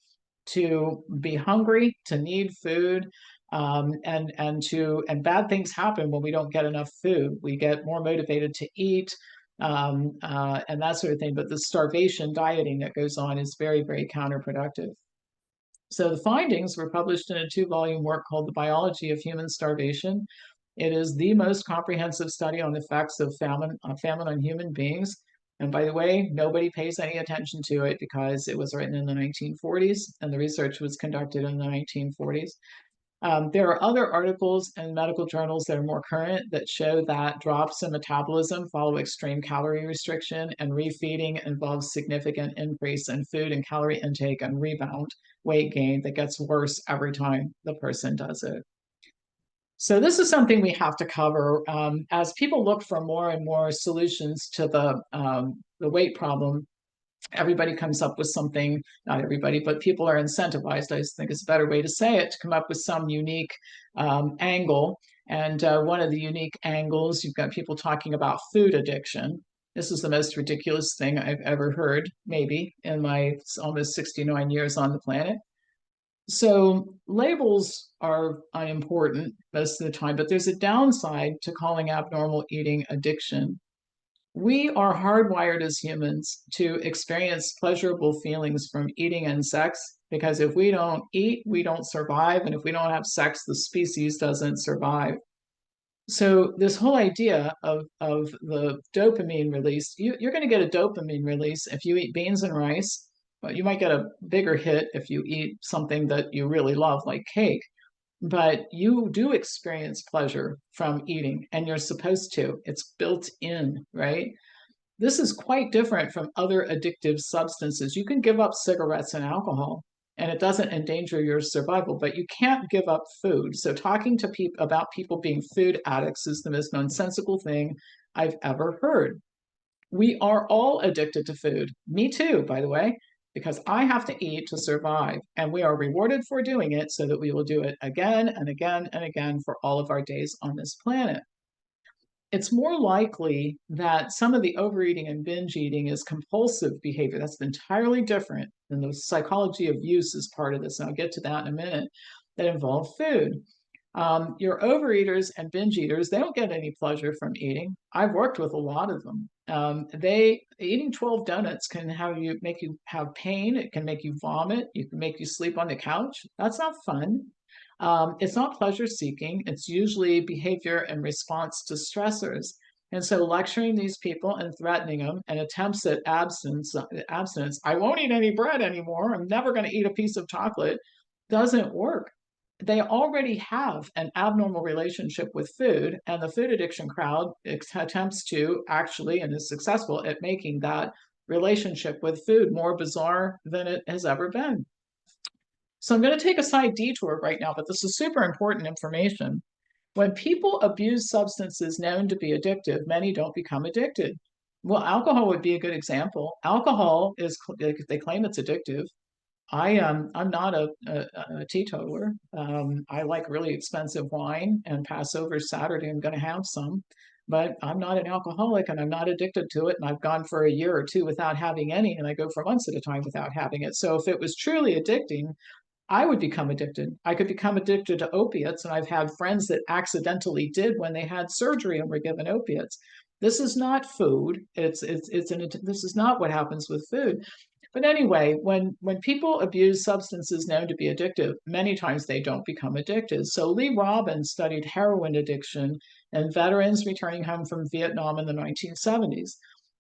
to be hungry, to need food, and bad things happen when we don't get enough food. We get more motivated to eat, and that sort of thing. But the starvation dieting that goes on is very, very counterproductive. So the findings were published in a 2-volume work called The Biology of Human Starvation. It is the most comprehensive study on the effects of famine on human beings. And by the way, nobody pays any attention to it because it was written in the 1940s and the research was conducted in the 1940s. There are other articles in medical journals that are more current that show that drops in metabolism follow extreme calorie restriction, and refeeding involves significant increase in food and calorie intake and rebound weight gain that gets worse every time the person does it. So this is something we have to cover as people look for more and more solutions to the weight problem. Everybody comes up with something, not everybody, but people are incentivized, I think is a better way to say it, to come up with some unique angle. And one of the unique angles, you've got people talking about food addiction. This is the most ridiculous thing I've ever heard, maybe, in my almost 69 years on the planet. So labels are unimportant most of the time, but there's a downside to calling abnormal eating addiction. We are hardwired as humans to experience pleasurable feelings from eating and sex, because if we don't eat, we don't survive. And if we don't have sex, the species doesn't survive. So this whole idea of the dopamine release, you're going to get a dopamine release if you eat beans and rice, but you might get a bigger hit if you eat something that you really love, like cake. But you do experience pleasure from eating, and you're supposed to. It's built in, right? This is quite different from other addictive substances. You can give up cigarettes and alcohol, and it doesn't endanger your survival, but you can't give up food. So talking to people about people being food addicts is the most nonsensical thing I've ever heard. We are all addicted to food. Me too, by the way, because I have to eat to survive, and we are rewarded for doing it so that we will do it again and again and again for all of our days on this planet. It's more likely that some of the overeating and binge eating is compulsive behavior. That's entirely different than the psychology of use is part of this, and I'll get to that in a minute, that involve food. Your overeaters and binge eaters, they don't get any pleasure from eating. I've worked with a lot of them. They eating 12 donuts can make you have pain. It can make you vomit. It can make you sleep on the couch. That's not fun. It's not pleasure seeking. It's usually behavior in response to stressors. And so lecturing these people and threatening them and attempts at abstinence, I won't eat any bread anymore. I'm never going to eat a piece of chocolate, doesn't work. They already have an abnormal relationship with food, and the food addiction crowd attempts to actually and is successful at making that relationship with food more bizarre than it has ever been. So I'm going to take a side detour right now, but this is super important information. When people abuse substances known to be addictive, many don't become addicted. Well, alcohol would be a good example. Alcohol is, they claim it's addictive. I'm not a teetotaler. I like really expensive wine, and Passover Saturday I'm going to have some, but I'm not an alcoholic and I'm not addicted to it. And I've gone for a year or two without having any, and I go for months at a time without having it. So if it was truly addicting, I would become addicted. I could become addicted to opiates, and I've had friends that accidentally did when they had surgery and were given opiates. This is not food. This is not what happens with food. But anyway, when people abuse substances known to be addictive, many times they don't become addicted. So Lee Robbins studied heroin addiction in veterans returning home from Vietnam in the 1970s.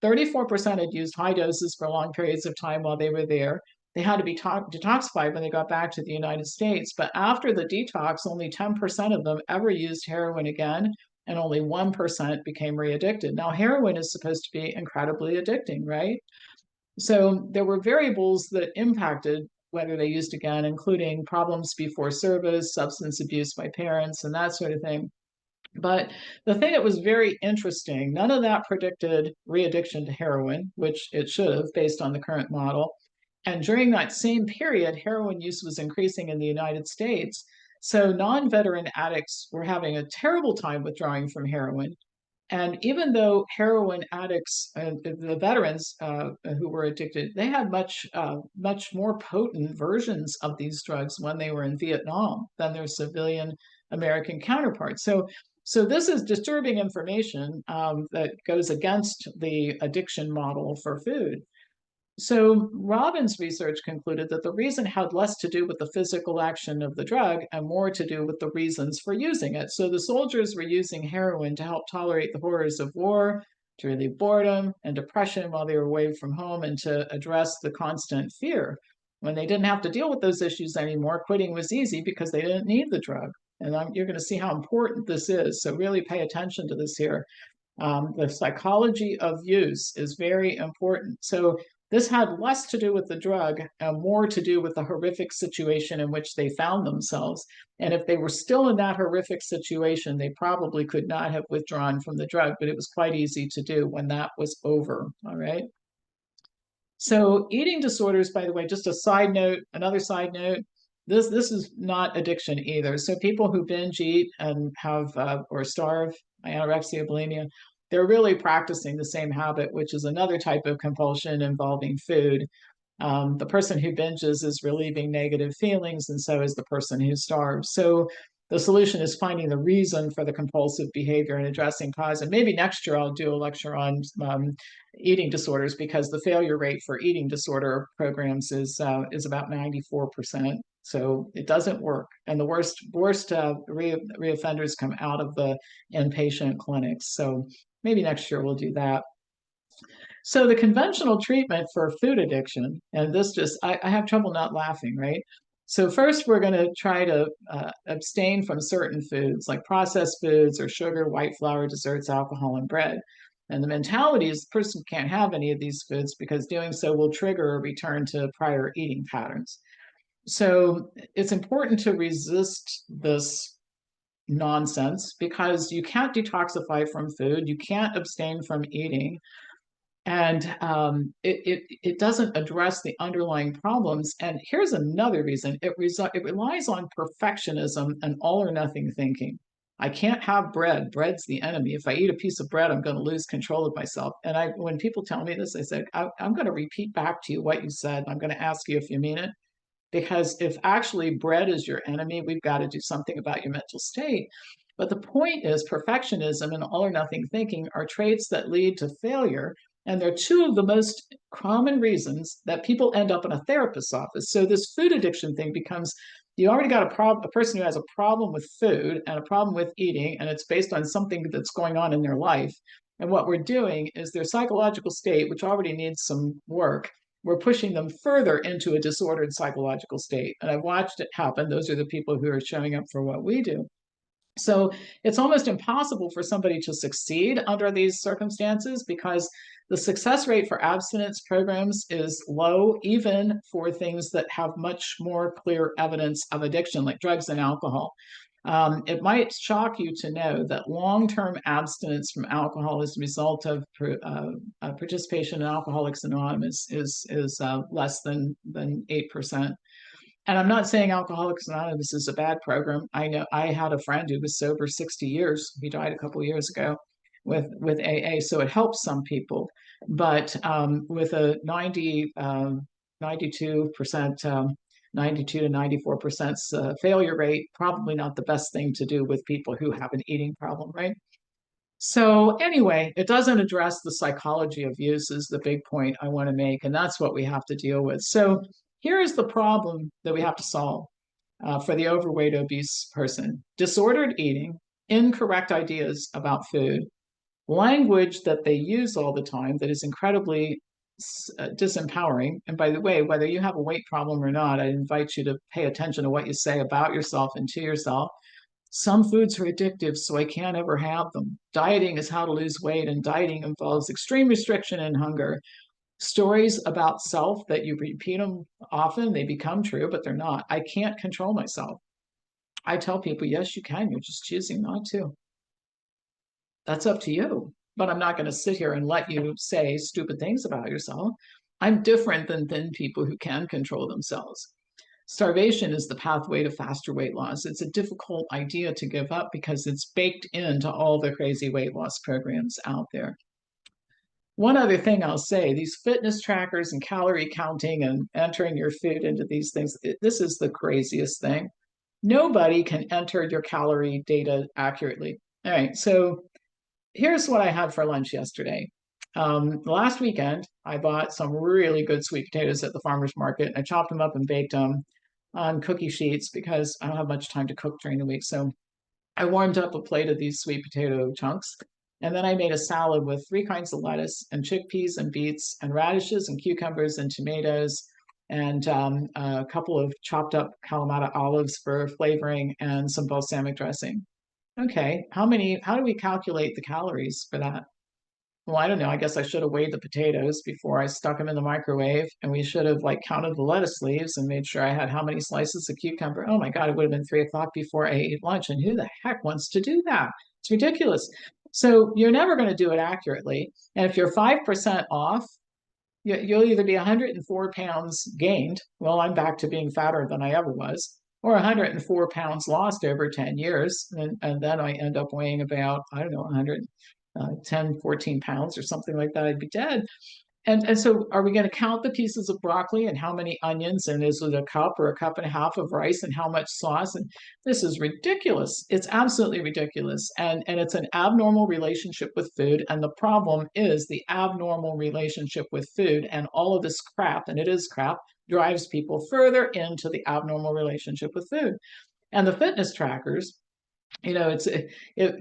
34% had used high doses for long periods of time while they were there. They had to be detoxified when they got back to the United States. But after the detox, only 10% of them ever used heroin again, and only 1% became re-addicted. Now, heroin is supposed to be incredibly addicting, right? So there were variables that impacted whether they used again, including problems before service, substance abuse by parents, and that sort of thing. But the thing that was very interesting, none of that predicted re-addiction to heroin, which it should have based on the current model. And during that same period, heroin use was increasing in the United States. So non-veteran addicts were having a terrible time withdrawing from heroin. And even though heroin addicts, the veterans who were addicted, they had much more potent versions of these drugs when they were in Vietnam than their civilian American counterparts. So this is disturbing information that goes against the addiction model for food. So Robbins' research concluded that the reason had less to do with the physical action of the drug and more to do with the reasons for using it. So the soldiers were using heroin to help tolerate the horrors of war, to relieve boredom and depression while they were away from home, and to address the constant fear. When they didn't have to deal with those issues anymore, quitting was easy because they didn't need the drug. And you're going to see how important this is. So really pay attention to this here. The psychology of use is very important. So this had less to do with the drug and more to do with the horrific situation in which they found themselves. And if they were still in that horrific situation, they probably could not have withdrawn from the drug, but it was quite easy to do when that was over. All right. So eating disorders, by the way, just a side note, another side note, this is not addiction either. So people who binge eat and have or starve, anorexia, bulimia, they're really practicing the same habit, which is another type of compulsion involving food. The person who binges is relieving negative feelings, and so is the person who starves. So the solution is finding the reason for the compulsive behavior and addressing cause. And maybe next year I'll do a lecture on eating disorders, because the failure rate for eating disorder programs is about 94%. So it doesn't work, and the worst reoffenders come out of the inpatient clinics. So maybe next year we'll do that. So the conventional treatment for food addiction, and this just, I have trouble not laughing, right? So first we're going to try to abstain from certain foods like processed foods or sugar, white flour, desserts, alcohol, and bread. And the mentality is the person can't have any of these foods because doing so will trigger a return to prior eating patterns. So it's important to resist this nonsense because you can't detoxify from food, you can't abstain from eating, and it doesn't address the underlying problems. And here's another reason: it relies on perfectionism and all or nothing thinking. I can't have bread. Bread's the enemy. If I eat a piece of bread, I'm going to lose control of myself. And when people tell me this, I said, I'm going to repeat back to you what you said. I'm going to ask you if you mean it. because if actually bread is your enemy, we've got to do something about your mental state. But the point is, perfectionism and all or nothing thinking are traits that lead to failure. And they're two of the most common reasons that people end up in a therapist's office. So this food addiction thing becomes, you already got a person who has a problem with food and a problem with eating, and it's based on something that's going on in their life. And what we're doing is their psychological state, which already needs some work, we're pushing them further into a disordered psychological state. And I've watched it happen. Those are the people who are showing up for what we do. So it's almost impossible for somebody to succeed under these circumstances because the success rate for abstinence programs is low, even for things that have much more clear evidence of addiction, like drugs and alcohol. It might shock you to know that long-term abstinence from alcohol as a result of participation in Alcoholics Anonymous is less than 8%. And I'm not saying Alcoholics Anonymous is a bad program. I know I had a friend who was sober 60 years. He died a couple of years ago with AA, so it helps some people. But with a 92%, 92 to 94% failure rate, probably not the best thing to do with people who have an eating problem, right? So anyway, it doesn't address the psychology of use is the big point I want to make, and that's what we have to deal with. So here is the problem that we have to solve for the overweight obese person: disordered eating, incorrect ideas about food, language that they use all the time that is incredibly disempowering. And by the way, whether you have a weight problem or not, I invite you to pay attention to what you say about yourself and to yourself. Some foods are addictive, so I can't ever have them. Dieting is how to lose weight, and dieting involves extreme restriction and hunger. Stories about self that you repeat them often, they become true, but they're not. I can't control myself. I tell people, yes, you can. You're just choosing not to. That's up to you. But I'm not going to sit here and let you say stupid things about yourself. I'm different than thin people who can control themselves. Starvation is the pathway to faster weight loss. It's a difficult idea to give up because it's baked into all the crazy weight loss programs out there. One other thing I'll say, these fitness trackers and calorie counting and entering your food into these things, this is the craziest thing. Nobody can enter your calorie data accurately. All right, so here's what I had for lunch yesterday. Last weekend, I bought some really good sweet potatoes at the farmer's market. I chopped them up and baked them on cookie sheets because I don't have much time to cook during the week. So I warmed up a plate of these sweet potato chunks. And then I made a salad with 3 kinds of lettuce and chickpeas and beets and radishes and cucumbers and tomatoes and a couple of chopped up Kalamata olives for flavoring and some balsamic dressing. Okay, how do we calculate the calories for that? Well, I don't know. I guess I should have weighed the potatoes before I stuck them in the microwave, and we should have like counted the lettuce leaves and made sure I had how many slices of cucumber. Oh my God, it would have been 3 o'clock before I ate lunch. And who the heck wants to do that? It's ridiculous. So you're never going to do it accurately. And if you're 5% off, you'll either be 104 pounds gained. Well, I'm back to being fatter than I ever was, or 104 pounds lost over 10 years. And then I end up weighing about, I don't know, 110, 14 pounds or something like that. I'd be dead. And so are we going to count the pieces of broccoli and how many onions, and is it a cup or a cup and a half of rice and how much sauce? And this is ridiculous. It's absolutely ridiculous. And it's an abnormal relationship with food. And the problem is the abnormal relationship with food, and all of this crap, and it is crap, drives people further into the abnormal relationship with food. And the fitness trackers,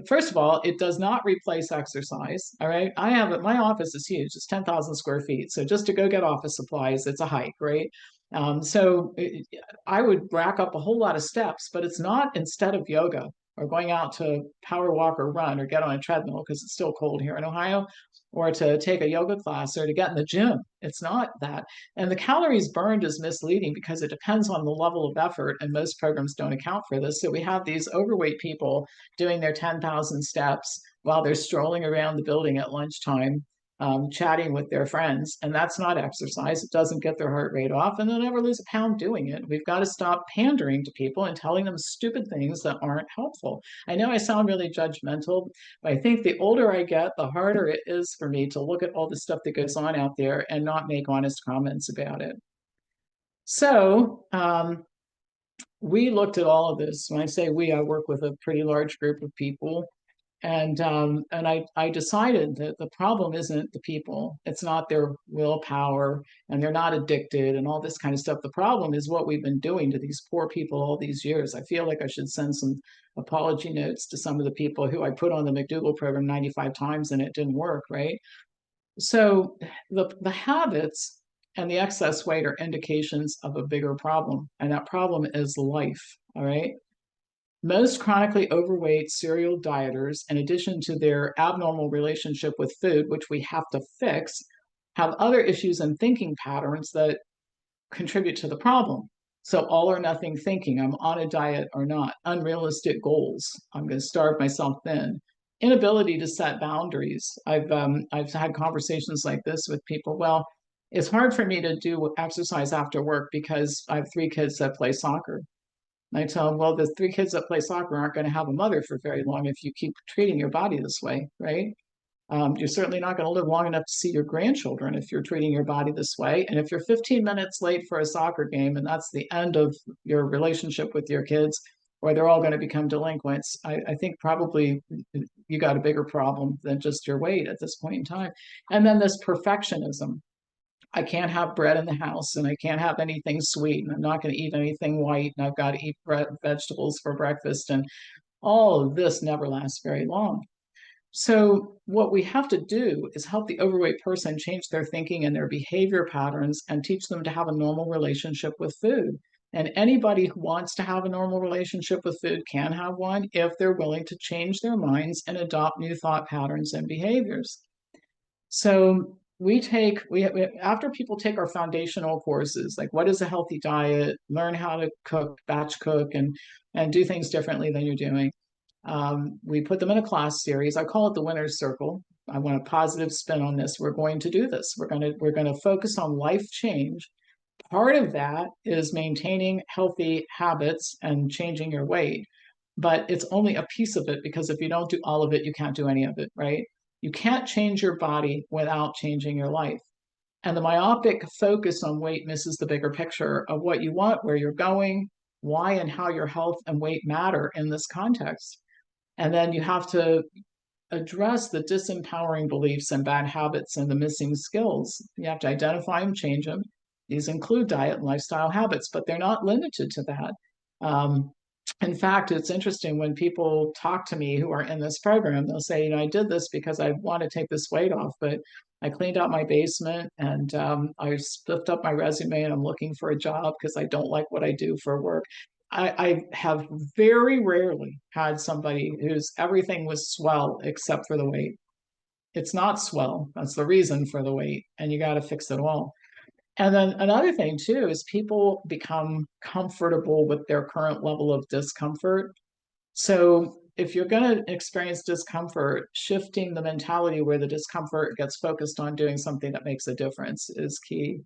first of all, it does not replace exercise. All right. My office is huge. It's 10,000 square feet. So just to go get office supplies, it's a hike, right? I would rack up a whole lot of steps, but it's not instead of yoga or going out to power walk or run or get on a treadmill because it's still cold here in Ohio, or to take a yoga class or to get in the gym. It's not that. And the calories burned is misleading because it depends on the level of effort, and most programs don't account for this. So we have these overweight people doing their 10,000 steps while they're strolling around the building at lunchtime, chatting with their friends. And that's not exercise. It doesn't get their heart rate off, and they'll never lose a pound doing it. We've got to stop pandering to people and telling them stupid things that aren't helpful. I know I sound really judgmental, but I think the older I get, the harder it is for me to look at all the stuff that goes on out there and not make honest comments about it. So we looked at all of this. When I say we, I work with a pretty large group of people. And I decided that the problem isn't the people. It's not their willpower, and they're not addicted and all this kind of stuff. The problem is what we've been doing to these poor people all these years. I feel like I should send some apology notes to some of the people who I put on the McDougall program 95 times and it didn't work, right? So the habits and the excess weight are indications of a bigger problem, and that problem is life. All right. Most chronically overweight serial dieters, in addition to their abnormal relationship with food, which we have to fix, have other issues and thinking patterns that contribute to the problem. So, all or nothing thinking, I'm on a diet or not, unrealistic goals, I'm going to starve myself thin, inability to set boundaries. I've had conversations like this with people. Well, it's hard for me to do exercise after work because I have 3 kids that play soccer. And I tell them, well, the 3 kids that play soccer aren't going to have a mother for very long if you keep treating your body this way, right? You're certainly not going to live long enough to see your grandchildren if you're treating your body this way. And if you're 15 minutes late for a soccer game and that's the end of your relationship with your kids, or they're all going to become delinquents, I think probably you got a bigger problem than just your weight at this point in time. And then this perfectionism. I can't have bread in the house and I can't have anything sweet and I'm not going to eat anything white and I've got to eat bread, vegetables for breakfast. And all of this never lasts very long. So, what we have to do is help the overweight person change their thinking and their behavior patterns and teach them to have a normal relationship with food. And anybody who wants to have a normal relationship with food can have one if they're willing to change their minds and adopt new thought patterns and behaviors. So we after people take our foundational courses, like what is a healthy diet, learn how to cook, batch cook, and do things differently than you're doing. We put them in a class series. I call it the winner's circle. I want a positive spin on this. We're going to do this. We're going to focus on life change. Part of that is maintaining healthy habits and changing your weight, but it's only a piece of it because if you don't do all of it, you can't do any of it, right? You can't change your body without changing your life. And the myopic focus on weight misses the bigger picture of what you want, where you're going, why and how your health and weight matter in this context. And then you have to address the disempowering beliefs and bad habits and the missing skills. You have to identify them, change them. These include diet and lifestyle habits, but they're not limited to that. Um, in fact, it's interesting when people talk to me who are in this program, they'll say, I did this because I want to take this weight off, but I cleaned out my basement and I spiffed up my resume and I'm looking for a job because I don't like what I do for work. I have very rarely had somebody whose everything was swell except for the weight. It's not swell. That's the reason for the weight, and you got to fix it all. And then another thing too is people become comfortable with their current level of discomfort. So if you're going to experience discomfort, shifting the mentality where the discomfort gets focused on doing something that makes a difference is key.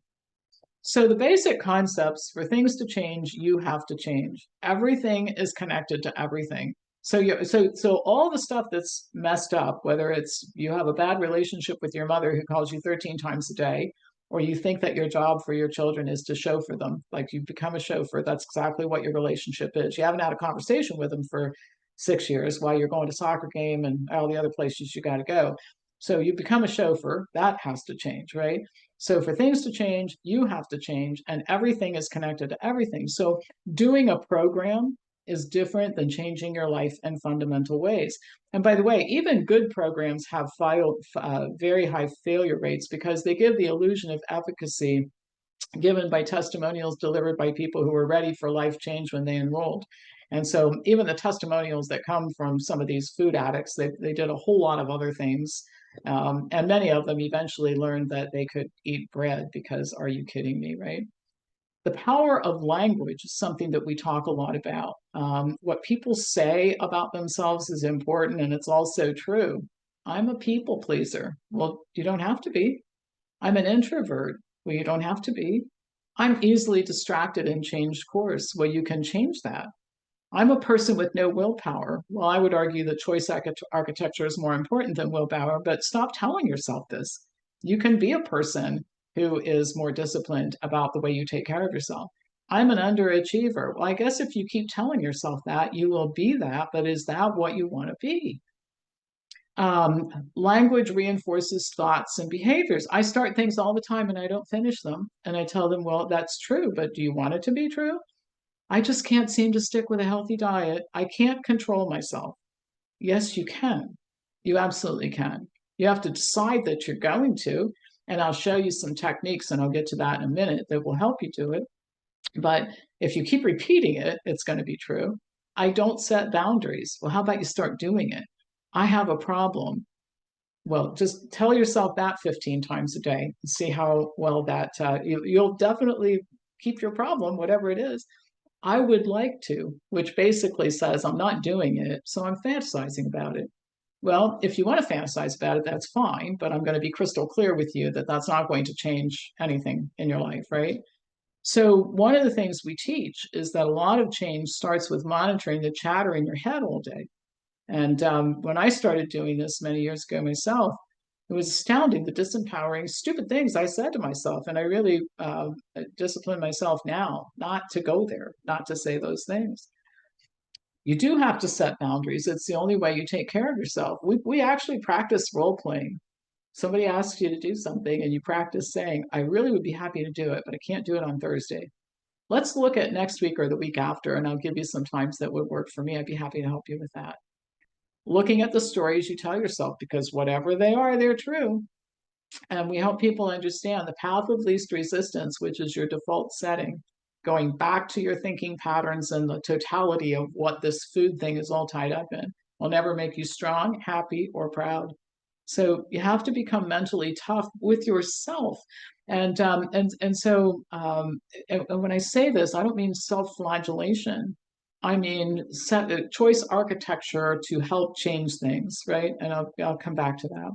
So the basic concepts for things to change, you have to change. Everything is connected to everything. So all the stuff that's messed up, whether it's you have a bad relationship with your mother who calls you 13 times a day, or you think that your job for your children is to chauffeur them, like you become a chauffeur, that's exactly what your relationship is. You haven't had a conversation with them for 6 years while you're going to soccer game and all the other places you got to go. So you become a chauffeur, that has to change, right? So for things to change, you have to change, and everything is connected to everything. So doing a program is different than changing your life in fundamental ways. And by the way, even good programs have very high failure rates because they give the illusion of efficacy given by testimonials delivered by people who were ready for life change when they enrolled. And so even the testimonials that come from some of these food addicts, they did a whole lot of other things. And many of them eventually learned that they could eat bread because, are you kidding me, right? The power of language is something that we talk a lot about. What people say about themselves is important, and it's also true. I'm a people pleaser. Well, you don't have to be. I'm an introvert. Well, you don't have to be. I'm easily distracted and change course. Well, you can change that. I'm a person with no willpower. Well, I would argue that choice architecture is more important than willpower, but stop telling yourself this. You can be a person who is more disciplined about the way you take care of yourself. I'm an underachiever. Well, I guess if you keep telling yourself that, you will be that, but is that what you want to be? Language reinforces thoughts and behaviors. I start things all the time and I don't finish them. And I tell them, well, that's true, but do you want it to be true? I just can't seem to stick with a healthy diet. I can't control myself. Yes, you can. You absolutely can. You have to decide that you're going to, and I'll show you some techniques, and I'll get to that in a minute, that will help you do it. But if you keep repeating it, it's going to be true. I don't set boundaries. Well, how about you start doing it? I have a problem. Well, just tell yourself that 15 times a day and see how well that you'll definitely keep your problem, whatever it is. I would like to, which basically says I'm not doing it, so I'm fantasizing about it. Well, if you want to fantasize about it, that's fine, but I'm going to be crystal clear with you that that's not going to change anything in your life, right? So one of the things we teach is that a lot of change starts with monitoring the chatter in your head all day. And when I started doing this many years ago myself, it was astounding the disempowering, stupid things I said to myself. And I really discipline myself now not to go there, not to say those things. You do have to set boundaries. It's the only way you take care of yourself. We actually practice role playing. Somebody asks you to do something and you practice saying, I really would be happy to do it, but I can't do it on Thursday. Let's look at next week or the week after, and I'll give you some times that would work for me. I'd be happy to help you with that. Looking at the stories you tell yourself, because whatever they are, they're true. And we help people understand the path of least resistance, which is your default setting, going back to your thinking patterns and the totality of what this food thing is all tied up in, will never make you strong, happy, or proud. So you have to become mentally tough with yourself. And when I say this, I don't mean self-flagellation. I mean set a choice architecture to help change things, right? And I'll come back to that.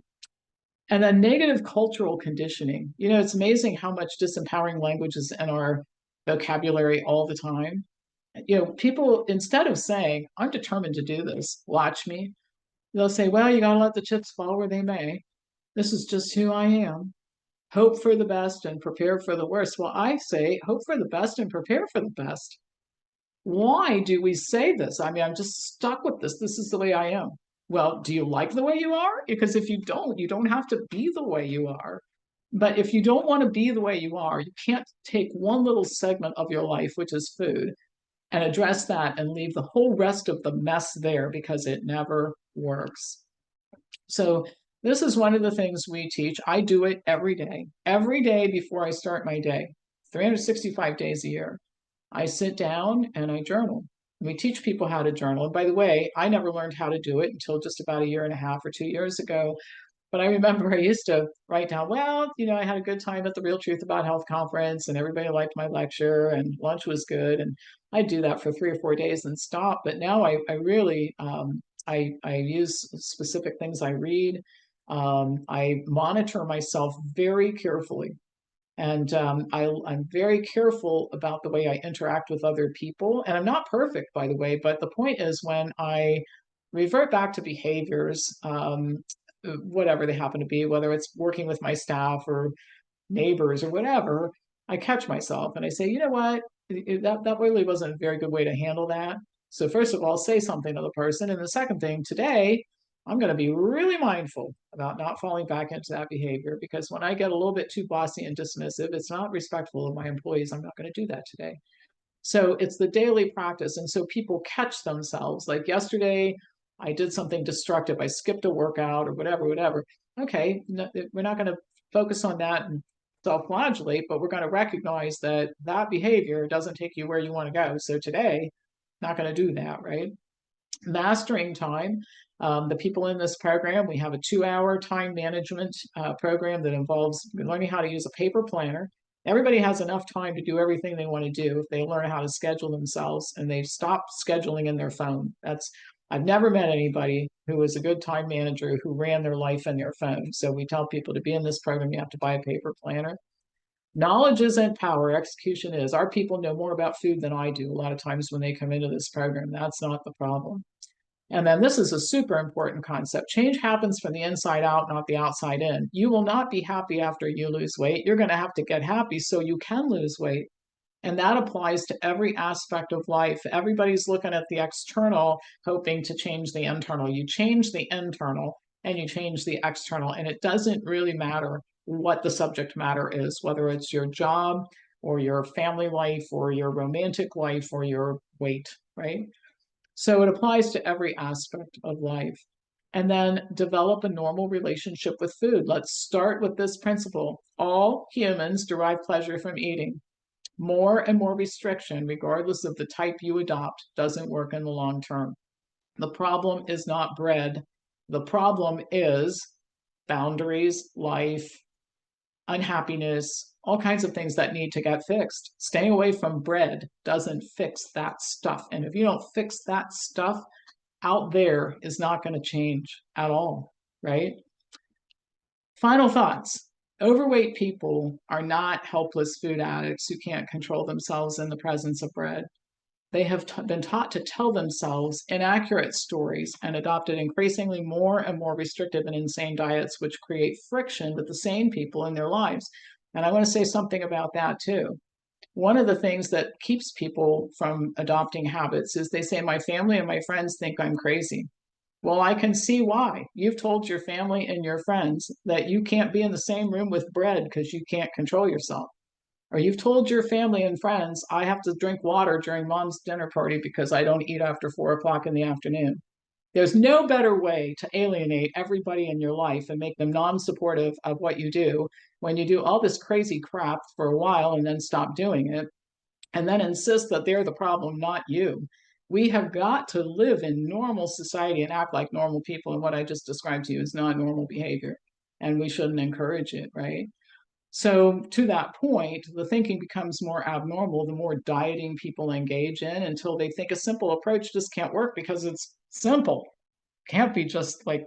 And then negative cultural conditioning. You know, it's amazing how much disempowering language is in our vocabulary all the time. You know, people, instead of saying, I'm determined to do this, watch me, they'll say, well, you got to let the chips fall where they may. This is just who I am. Hope for the best and prepare for the worst. Well, I say, hope for the best and prepare for the best. Why do we say this? I mean, I'm just stuck with this. This is the way I am. Well, do you like the way you are? Because if you don't have to be the way you are. But if you don't want to be the way you are, you can't take one little segment of your life, which is food, and address that and leave the whole rest of the mess there, because it never works. So this is one of the things we teach. I do it every day before I start my day, 365 days a year. I sit down and I journal. We teach people how to journal. And by the way, I never learned how to do it until just about a year and a half or 2 years ago. But I remember I used to write down, well, you know, I had a good time at the Real Truth About Health conference and everybody liked my lecture and lunch was good. And I'd do that for 3 or 4 days and stop. But now I really, I use specific things I read. I monitor myself very carefully. And I'm very careful about the way I interact with other people. And I'm not perfect, by the way, but the point is when I revert back to behaviors, whatever they happen to be, whether it's working with my staff or neighbors or whatever, I catch myself and I say, you know what, that really wasn't a very good way to handle that. So first of all, say something to the person. And the second thing, today, I'm going to be really mindful about not falling back into that behavior, because when I get a little bit too bossy and dismissive, it's not respectful of my employees. I'm not going to do that today. So it's the daily practice. And so people catch themselves. Like yesterday, I did something destructive. I skipped a workout or whatever. Okay, no, we're not going to focus on that and self-flagellate, but we're going to recognize that that behavior doesn't take you where you want to go. So today, not going to do that, right? Mastering time. The people in this program, we have a 2-hour time management program that involves learning how to use a paper planner. Everybody has enough time to do everything they want to do if they learn how to schedule themselves and they stop scheduling in their phone. I've never met anybody who was a good time manager who ran their life in their phone. So we tell people to be in this program, you have to buy a paper planner. Knowledge isn't power, execution is. Our people know more about food than I do a lot of times when they come into this program. That's not the problem. And then this is a super important concept. Change happens from the inside out, not the outside in. You will not be happy after you lose weight. You're going to have to get happy so you can lose weight. And that applies to every aspect of life. Everybody's looking at the external, hoping to change the internal. You change the internal and you change the external. And it doesn't really matter what the subject matter is, whether it's your job or your family life or your romantic life or your weight, right? So it applies to every aspect of life. And then develop a normal relationship with food. Let's start with this principle. All humans derive pleasure from eating. More and more restriction, regardless of the type you adopt, doesn't work in the long term. The problem is not bread. The problem is boundaries, life, unhappiness, all kinds of things that need to get fixed. Staying away from bread doesn't fix that stuff. And if you don't fix that stuff, out there is not going to change at all, right? Final thoughts. Overweight people are not helpless food addicts who can't control themselves in the presence of bread. They have been taught to tell themselves inaccurate stories and adopted increasingly more and more restrictive and insane diets, which create friction with the sane people in their lives. And I want to say something about that too. One of the things that keeps people from adopting habits is they say, my family and my friends think I'm crazy. Well, I can see why. You've told your family and your friends that you can't be in the same room with bread because you can't control yourself. Or you've told your family and friends, I have to drink water during mom's dinner party because I don't eat after 4 o'clock in the afternoon. There's no better way to alienate everybody in your life and make them non-supportive of what you do when you do all this crazy crap for a while and then stop doing it and then insist that they're the problem, not you. We have got to live in normal society and act like normal people. And what I just described to you is not normal behavior. And we shouldn't encourage it, right? So, to that point, the thinking becomes more abnormal the more dieting people engage in until they think a simple approach just can't work because it's simple. Can't be just like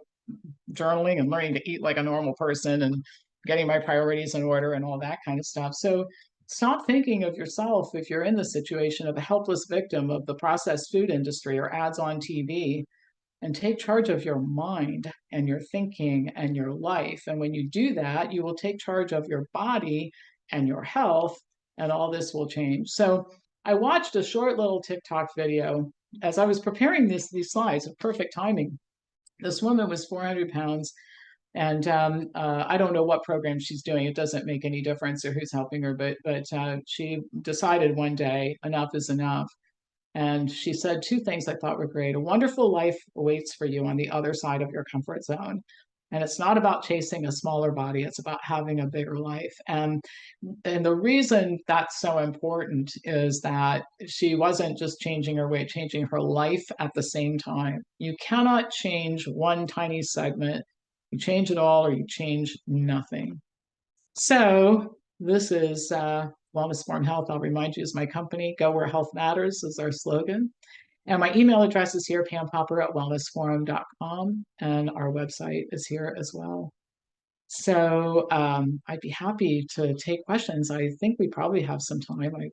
journaling and learning to eat like a normal person and getting my priorities in order and all that kind of stuff. So stop thinking of yourself if you're in the situation of a helpless victim of the processed food industry or ads on TV and take charge of your mind and your thinking and your life. And when you do that, you will take charge of your body and your health, and all this will change. So I watched a short little TikTok video as I was preparing these slides of perfect timing. This woman was 400 pounds, and I don't know what program she's doing. It doesn't make any difference or who's helping her, but she decided one day enough is enough. And she said two things I thought were great. A wonderful life awaits for you on the other side of your comfort zone. And it's not about chasing a smaller body, it's about having a bigger life. And the reason that's so important is that she wasn't just changing her weight, changing her life at the same time. You cannot change one tiny segment. You change it all or you change nothing. So this is Wellness Form Health. I'll remind you, is my company. Go where health matters is our slogan. And my email address is here, pampopper@wellnessforum.com. And our website is here as well. So I'd be happy to take questions. I think we probably have some time. I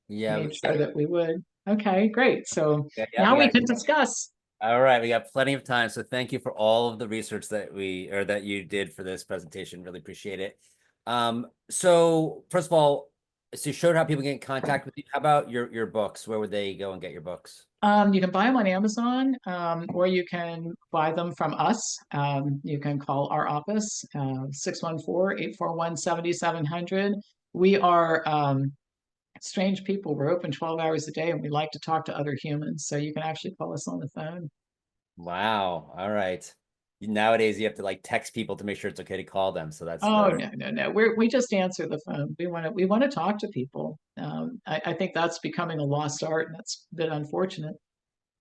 Yeah, made sure that we would. Okay, great. So yeah, now we can discuss. all right, we got plenty of time. So thank you for all of the research that that you did for this presentation. Really appreciate it. So first of all, so you showed how people get in contact with you. How about your books? Where would they go and get your books? You can buy them on Amazon, or you can buy them from us. You can call our office, 614-841-7700. We are strange people. We're open 12 hours a day and we like to talk to other humans. So you can actually call us on the phone. Wow. All right. Nowadays you have to like text people to make sure it's okay to call them. So that's Oh, no, no, no. We just answer the phone. We want to talk to people. I think that's becoming a lost art, and that's a bit unfortunate.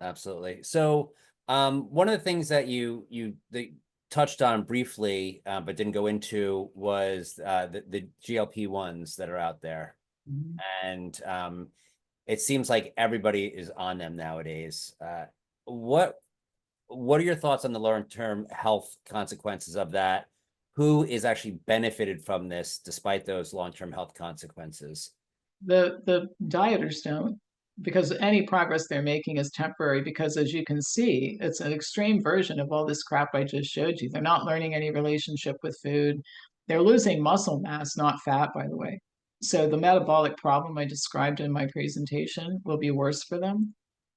absolutely. So one of the things that they touched on briefly, but didn't go into was the GLP-1s that are out there. Mhm. And it seems like everybody is on them nowadays. What are your thoughts on the long-term health consequences of that? Who is actually benefited from this despite those long-term health consequences? The dieters don't. because any progress they're making is temporary, because as you can see, it's an extreme version of all this crap I just showed you. They're not learning any relationship with food. They're losing muscle mass, not fat, by the way. So the metabolic problem I described in my presentation will be worse for them.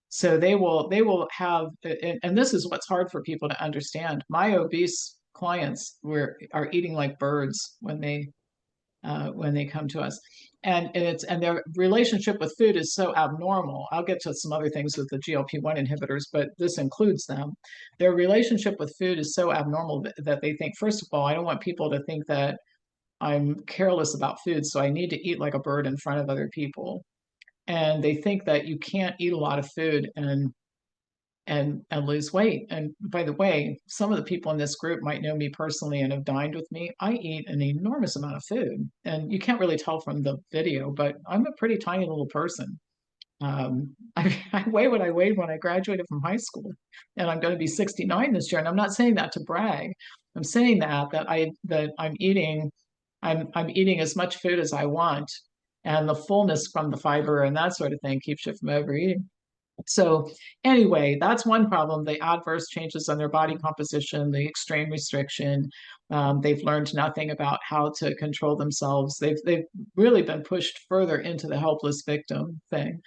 So they will have, and this is what's hard for people to understand. My obese clients are eating like birds when they come to us, and their relationship with food is so abnormal. I'll get to some other things with the GLP-1 inhibitors, but this includes them. Their relationship with food is so abnormal that they think, first of all, I don't want people to think that I'm careless about food, so I need to eat like a bird in front of other people. And they think that you can't eat a lot of food and lose weight. And by the way, some of the people in this group might know me personally and have dined with me. I eat an enormous amount of food, and you can't really tell from the video, but I'm a pretty tiny little person. I weigh what I weighed when I graduated from high school, and I'm going to be 69 this year. And I'm not saying that to brag. I'm saying that I'm eating as much food as I want, and the fullness from the fiber and that sort of thing keeps you from overeating. So anyway, that's one problem, the adverse changes on their body composition, the extreme restriction. They've learned nothing about how to control themselves. They've really been pushed further into the helpless victim thing.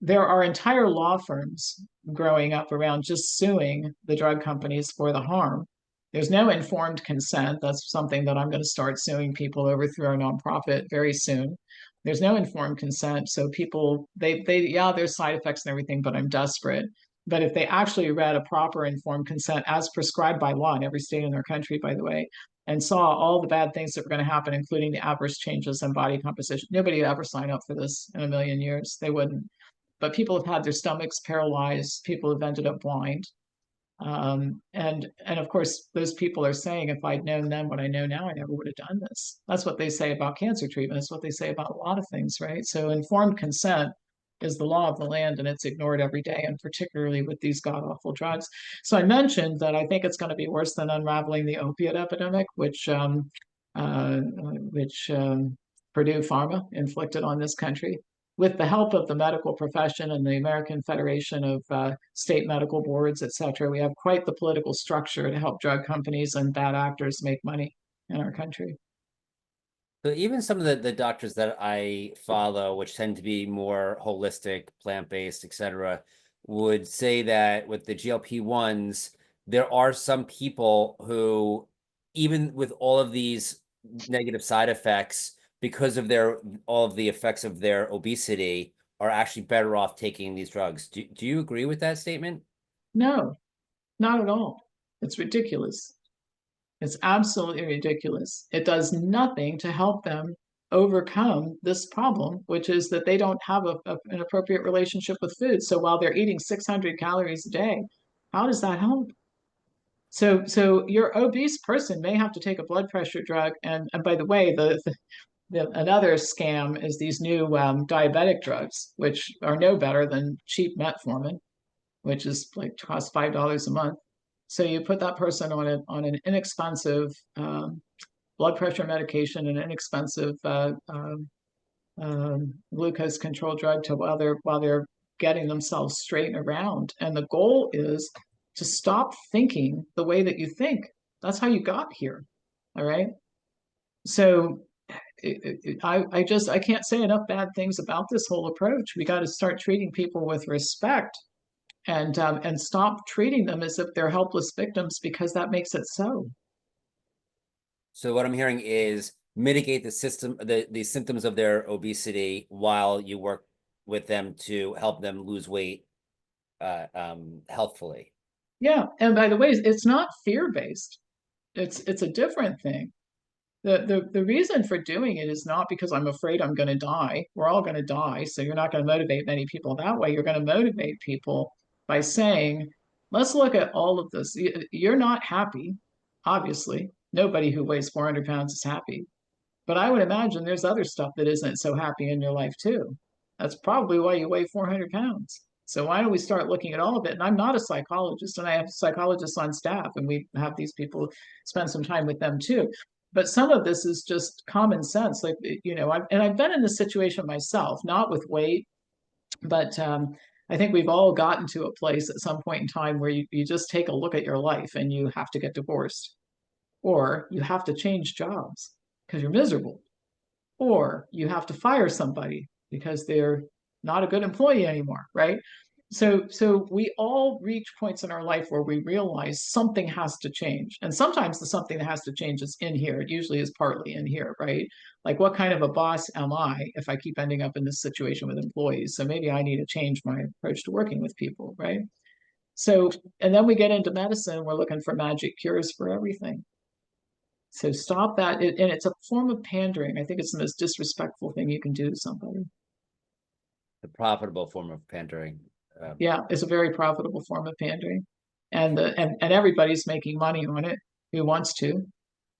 There are entire law firms growing up around just suing the drug companies for the harm. There's no informed consent. That's something that I'm going to start suing people over through our nonprofit very soon. There's no informed consent. So people, yeah, there's side effects and everything, but I'm desperate. But if they actually read a proper informed consent as prescribed by law in every state in their country, by the way, and saw all the bad things that were going to happen, including the adverse changes in body composition, nobody would ever sign up for this in a million years. They wouldn't. But people have had their stomachs paralyzed. People have ended up blind. And of course, those people are saying, if I'd known then what I know now, I never would have done this. That's what they say about cancer treatment. It's what they say about a lot of things, right? So informed consent is the law of the land, and it's ignored every day, and particularly with these god awful drugs. So I mentioned that I think it's going to be worse than unraveling the opiate epidemic, which Purdue Pharma inflicted on this country with the help of the medical profession and the American Federation of State Medical Boards, et cetera. We have quite the political structure to help drug companies and bad actors make money in our country. So even some of the doctors that I follow, which tend to be more holistic, plant-based, et cetera, would say that with the GLP-1s, there are some people who, even with all of these negative side effects, because of all of the effects of their obesity, are actually better off taking these drugs. Do you agree with that statement? No, not at all. It's ridiculous. It's absolutely ridiculous. It does nothing to help them overcome this problem, which is that they don't have an appropriate relationship with food. So while they're eating 600 calories a day, how does that help? So your obese person may have to take a blood pressure drug. And by the way, another scam is these new diabetic drugs, which are no better than cheap metformin, which is like costs $5 a month. So you put that person on an inexpensive blood pressure medication and inexpensive glucose control drug to while they're getting themselves straight around. And the goal is to stop thinking the way that you think. That's how you got here. All right. So I can't say enough bad things about this whole approach. We got to start treating people with respect and stop treating them as if they're helpless victims, because that makes it so. So what I'm hearing is mitigate the symptoms of their obesity while you work with them to help them lose weight healthfully. Yeah, and by the way, it's not fear-based. It's a different thing. The reason for doing it is not because I'm afraid I'm going to die. We're all going to die, so you're not going to motivate many people that way. You're going to motivate people by saying, let's look at all of this. You're not happy, obviously. Nobody who weighs 400 pounds is happy. But I would imagine there's other stuff that isn't so happy in your life too. That's probably why you weigh 400 pounds. So why don't we start looking at all of it? And I'm not a psychologist, and I have psychologists on staff, and we have these people spend some time with them too. But some of this is just common sense. Like, I've been in this situation myself, not with weight, But I think we've all gotten to a place at some point in time where you just take a look at your life and you have to get divorced, or you have to change jobs because you're miserable, or you have to fire somebody because they're not a good employee anymore, right? So we all reach points in our life where we realize something has to change. And sometimes the something that has to change is in here. It usually is partly in here, right? Like, what kind of a boss am I if I keep ending up in this situation with employees? So maybe I need to change my approach to working with people, right? So, and then we get into medicine, we're looking for magic cures for everything. So stop that. And it's a form of pandering. I think it's the most disrespectful thing you can do to somebody. The profitable form of pandering. Yeah, it's a very profitable form of pandering. And everybody's making money on it who wants to.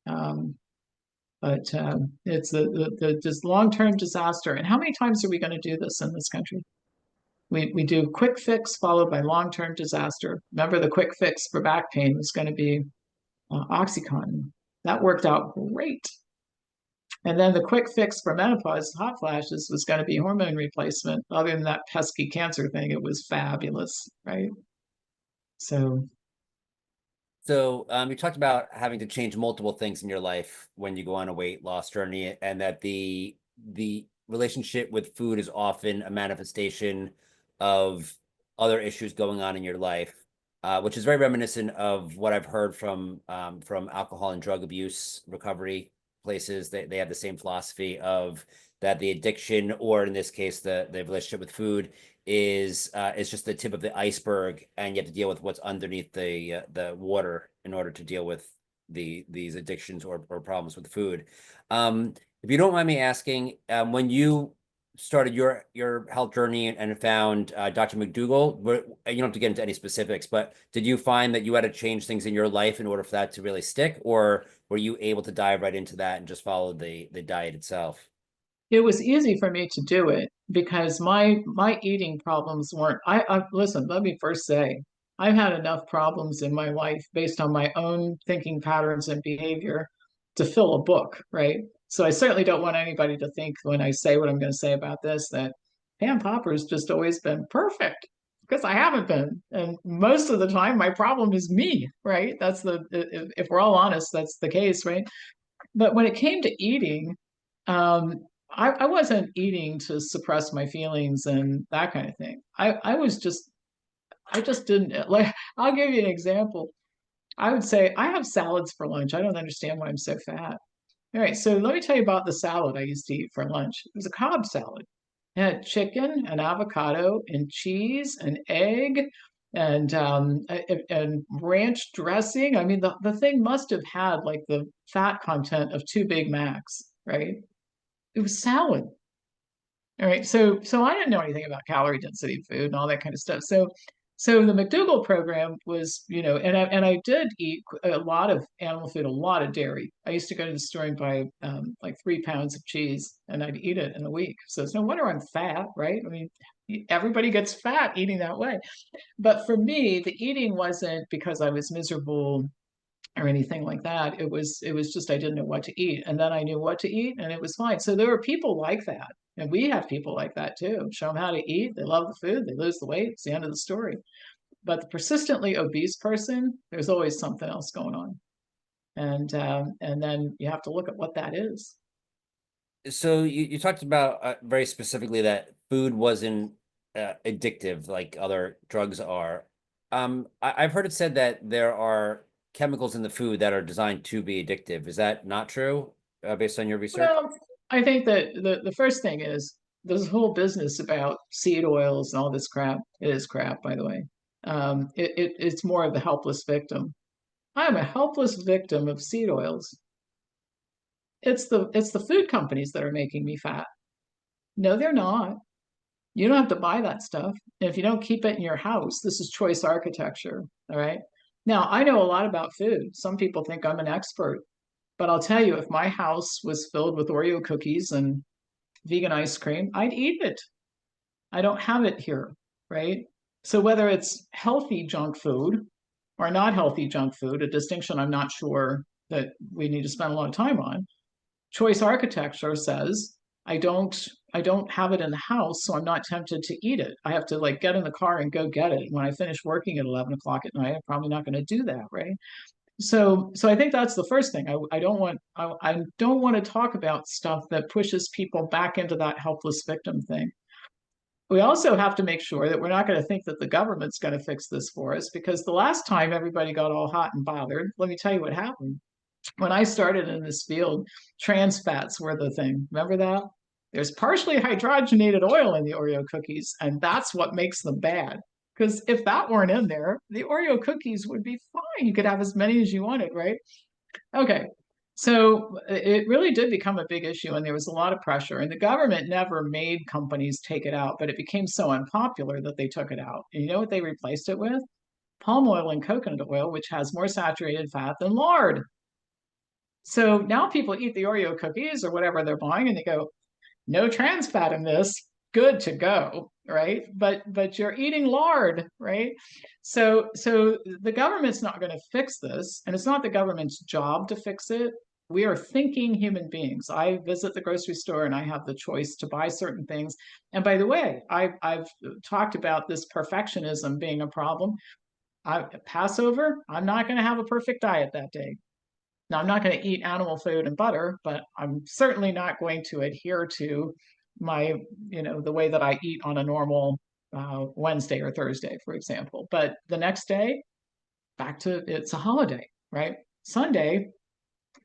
Um, but it's the just long-term disaster. And how many times are we going to do this in this country? We do quick fix followed by long-term disaster. Remember, the quick fix for back pain was going to be Oxycontin. That worked out great. And then the quick fix for menopause, hot flashes, was going to be hormone replacement. Other than that pesky cancer thing, it was fabulous, right? So, So you talked about having to change multiple things in your life when you go on a weight loss journey, and that the relationship with food is often a manifestation of other issues going on in your life, which is very reminiscent of what I've heard from alcohol and drug abuse recovery places. They have the same philosophy of that the addiction, or in this case, the relationship with food, is just the tip of the iceberg, and you have to deal with what's underneath the water in order to deal with these addictions or problems with food. If you don't mind me asking, when you started your health journey and found Dr. McDougall, you don't have to get into any specifics, but did you find that you had to change things in your life in order for that to really stick, or were you able to dive right into that and just follow the diet itself? it was easy for me to do it because my eating problems weren't. I listen. Let me first say, I've had enough problems in my life based on my own thinking patterns and behavior to fill a book, right? So I certainly don't want anybody to think when I say what I'm going to say about this that Pam Popper's just always been perfect, because I haven't been. And most of the time, my problem is me, right? That's the if we're all honest, that's the case, right? But when it came to eating, um, I wasn't eating to suppress my feelings and that kind of thing. I was just, I just didn't like, I'll give you an example. I would say I have salads for lunch. I don't understand why I'm so fat. All right, so let me tell you about the salad I used to eat for lunch. It was a Cobb salad. It had chicken and avocado and cheese and egg and ranch dressing. I mean, the thing must have had like the fat content of two Big Macs, right? It was salad. All right. So I didn't know anything about calorie density food and all that kind of stuff. So the McDougall program was, and I did eat a lot of animal food, a lot of dairy. I used to go to the store and buy like 3 pounds of cheese, and I'd eat it in a week. So it's no wonder I'm fat, right? I mean, everybody gets fat eating that way. But for me, the eating wasn't because I was miserable or anything like that. It was just I didn't know what to eat. And then I knew what to eat and it was fine. So there were people like that. And we have people like that too. Show them how to eat. They love the food. They lose the weight. It's the end of the story. But the persistently obese person, there's always something else going on. And then you have to look at what that is. So you talked about very specifically that food wasn't addictive like other drugs are. I've heard it said that there are chemicals in the food that are designed to be addictive. Is that not true, based on your research? Well, I think that the first thing is this whole business about seed oils and all this crap. It is crap, by the way. It's more of the helpless victim. I'm a helpless victim of seed oils. It's the food companies that are making me fat. No, they're not. You don't have to buy that stuff. And if you don't keep it in your house, this is choice architecture. All right. Now, I know a lot about food. Some people think I'm an expert, but I'll tell you, if my house was filled with Oreo cookies and vegan ice cream, I'd eat it. I don't have it here, right? So whether it's healthy junk food or not healthy junk food, a distinction I'm not sure that we need to spend a lot of time on, choice architecture says I don't I don't have it in the house, so I'm not tempted to eat it. I have to like get in the car and go get it. When I finish working at 11 o'clock at night, I'm probably not going to do that, right? So I think that's the first thing. I don't want to talk about stuff that pushes people back into that helpless victim thing. We also have to make sure that we're not going to think that the government's going to fix this for us, because the last time everybody got all hot and bothered, let me tell you what happened. When I started in this field, trans fats were the thing. Remember that? There's partially hydrogenated oil in the Oreo cookies, and that's what makes them bad. Because if that weren't in there, the Oreo cookies would be fine. You could have as many as you wanted, right? Okay. So it really did become a big issue, and there was a lot of pressure. And the government never made companies take it out, but it became so unpopular that they took it out. And you know what they replaced it with? Palm oil and coconut oil, which has more saturated fat than lard. So now people eat the Oreo cookies or whatever they're buying, and they go, no trans fat in this, good to go, right? But you're eating lard, right? So the government's not going to fix this, and it's not the government's job to fix it. We are thinking human beings. I visit the grocery store and I have the choice to buy certain things. And by the way, I've talked about this perfectionism being a problem. Passover, I'm not going to have a perfect diet that day. Now, I'm not going to eat animal food and butter, but I'm certainly not going to adhere to my, the way that I eat on a normal Wednesday or Thursday, for example. But the next day, back to it's a holiday, right? Sunday,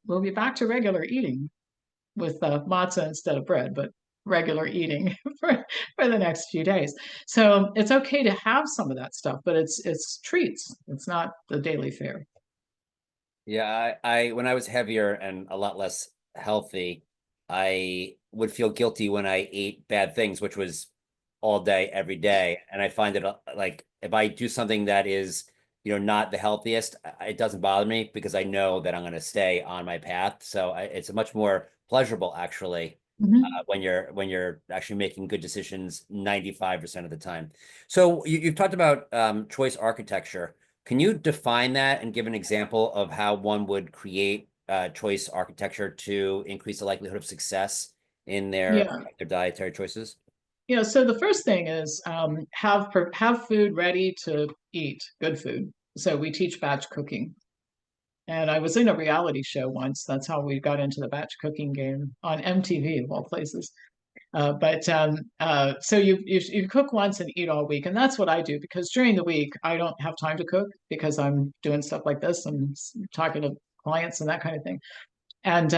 we'll be back to regular eating with matzah instead of bread, but regular eating for the next few days. So it's okay to have some of that stuff, but it's treats. It's not the daily fare. Yeah, I when I was heavier and a lot less healthy, I would feel guilty when I ate bad things, which was all day, every day. And I find it like if I do something that is, not the healthiest, it doesn't bother me because I know that I'm going to stay on my path. So it's much more pleasurable actually Mhm. when you're actually making good decisions 95% of the time. So you've talked about choice architecture. Can you define that and give an example of how one would create choice architecture to increase the likelihood of success in their Yeah. their dietary choices? So the first thing is have food ready to eat, good food. So we teach batch cooking. And I was in a reality show once. That's how we got into the batch cooking game on MTV of all places. So you cook once and eat all week, and that's what I do because during the week I don't have time to cook because I'm doing stuff like this and talking to clients and that kind of thing. And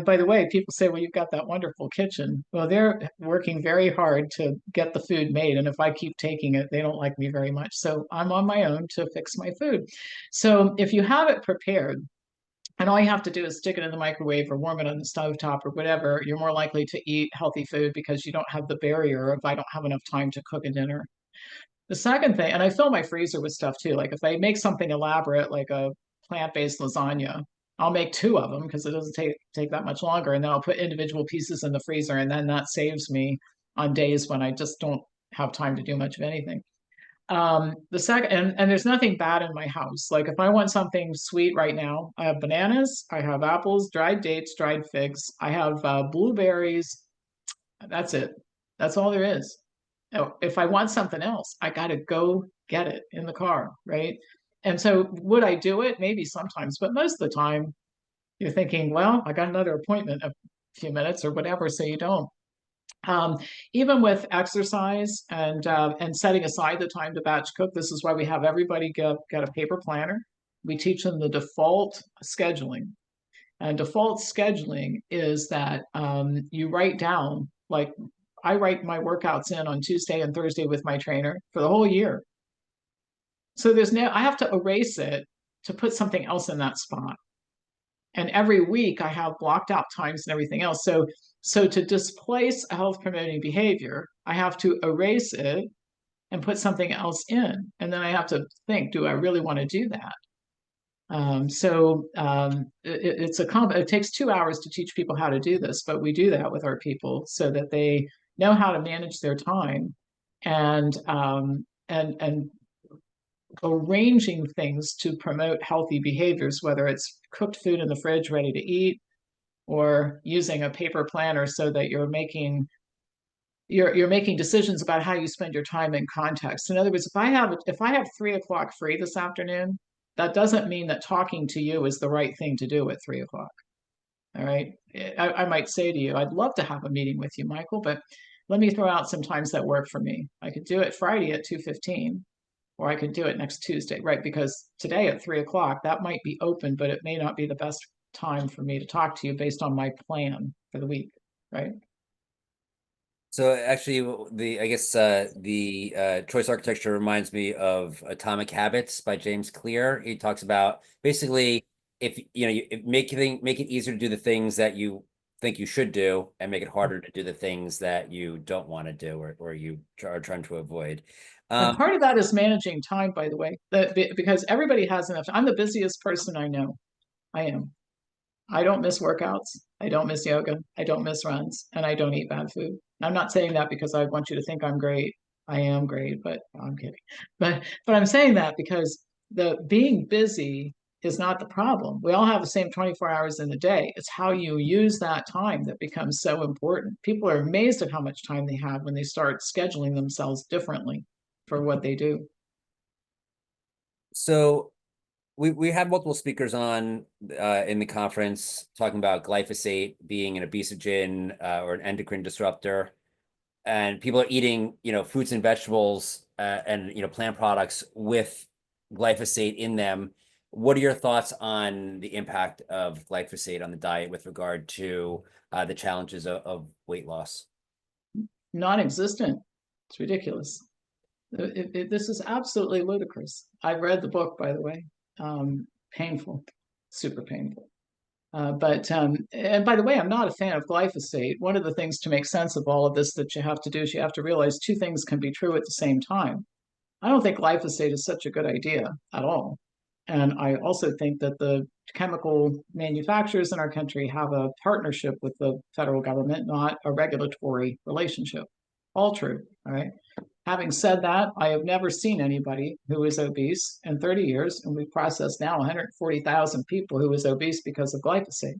by the way, people say, well, you've got that wonderful kitchen. Well, they're working very hard to get the food made. And if I keep taking it, they don't like me very much. So I'm on my own to fix my food. So if you have it prepared, and all you have to do is stick it in the microwave or warm it on the stove top or whatever, you're more likely to eat healthy food because you don't have the barrier of I don't have enough time to cook a dinner. The second thing, and I fill my freezer with stuff too. Like if I make something elaborate, like a plant-based lasagna, I'll make two of them because it doesn't take that much longer, and then I'll put individual pieces in the freezer, and then that saves me on days when I just don't have time to do much of anything. The second, and there's nothing bad in my house. Like if I want something sweet right now, I have bananas, I have apples, dried dates, dried figs, I have blueberries. That's it. That's all there is. Oh, if I want something else, I got to go get it in the car, right? And so would I do it? Maybe sometimes, but most of the time you're thinking, well, I got another appointment in a few minutes or whatever, so you don't. Um, Even with exercise and setting aside the time to batch cook, this is why we have everybody get a paper planner. We teach them the default scheduling. And default scheduling is that you write down, like I write my workouts in on Tuesday and Thursday with my trainer for the whole year. So I have to erase it to put something else in that spot. And every week I have blocked out times and everything else. So to displace a health promoting behavior, I have to erase it and put something else in. And then I have to think, do I really want to do that? It takes 2 hours to teach people how to do this, but we do that with our people so that they know how to manage their time and arranging things to promote healthy behaviors, whether it's cooked food in the fridge ready to eat, or using a paper planner so that you're making decisions about how you spend your time in context. In other words, if I have 3 o'clock free this afternoon, that doesn't mean that talking to you is the right thing to do at 3 o'clock. All right. I might say to you, I'd love to have a meeting with you, Michael, but let me throw out some times that work for me. I could do it Friday at 2:15, or I could do it next Tuesday, right? Because today at 3 o'clock, that might be open, but it may not be the best time for me to talk to you based on my plan for the week, right? So actually, I guess the choice architecture reminds me of Atomic Habits by James Clear. He talks about basically if make it easier to do the things that you think you should do, and make it harder to do the things that you don't want to do, or you are trying to avoid. And part of that is managing time, by the way, because everybody has enough. I'm the busiest person I know. I am. I don't miss workouts. I don't miss yoga. I don't miss runs, and I don't eat bad food. I'm not saying that because I want you to think I'm great. I am great, but I'm kidding. But I'm saying that because the being busy is not the problem. We all have the same 24 hours in the day. It's how you use that time that becomes so important. People are amazed at how much time they have when they start scheduling themselves differently for what they do. So we had multiple speakers on in the conference talking about glyphosate being an obesogen or an endocrine disruptor, and people are eating, fruits and vegetables and plant products with glyphosate in them. What are your thoughts on the impact of glyphosate on the diet with regard to the challenges of weight loss? Non-existent. It's ridiculous. This is absolutely ludicrous. I've read the book, by the way. Painful, super painful. And by the way, I'm not a fan of glyphosate. One of the things to make sense of all of this that you have to do is you have to realize two things can be true at the same time. I don't think glyphosate is such a good idea at all. And I also think that the chemical manufacturers in our country have a partnership with the federal government, not a regulatory relationship. All true. All right. Having said that, I have never seen anybody who is obese in 30 years, and we've processed now 140,000 people who is obese because of glyphosate.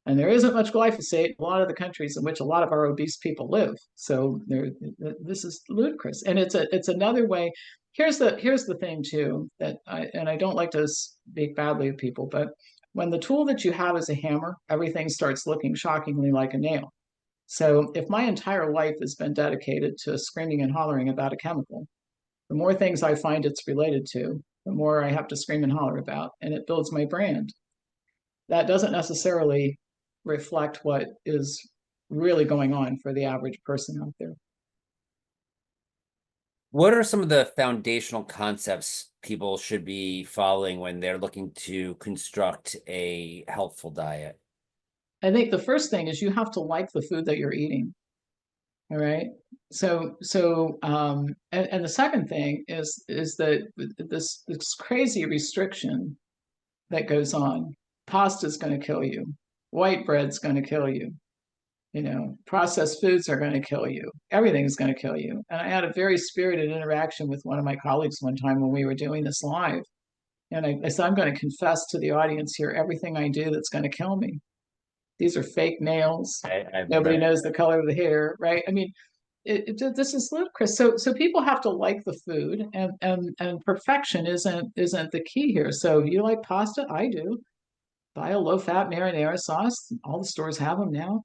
And there isn't much glyphosate in a lot of the countries in which a lot of our obese people live. So this is ludicrous, and it's another way. Here's the thing too, that I don't like to speak badly of people, but when the tool that you have is a hammer, everything starts looking shockingly like a nail. So if my entire life has been dedicated to screaming and hollering about a chemical, the more things I find it's related to, the more I have to scream and holler about, and it builds my brand. That doesn't necessarily reflect what is really going on for the average person out there. What are some of the foundational concepts people should be following when they're looking to construct a healthful diet? I think the first thing is you have to like the food that you're eating. All right. And the second thing is that this crazy restriction that goes on. Pasta's going to kill you. White bread's going to kill you. Processed foods are going to kill you. Everything's going to kill you. And I had a very spirited interaction with one of my colleagues one time when we were doing this live. And I said, I'm going to confess to the audience here everything I do that's going to kill me. These are fake nails. Nobody knows the color of the hair, right? I mean, this is ludicrous. So people have to like the food, and perfection isn't the key here. So you like pasta? I do. Buy a low-fat marinara sauce. All the stores have them now.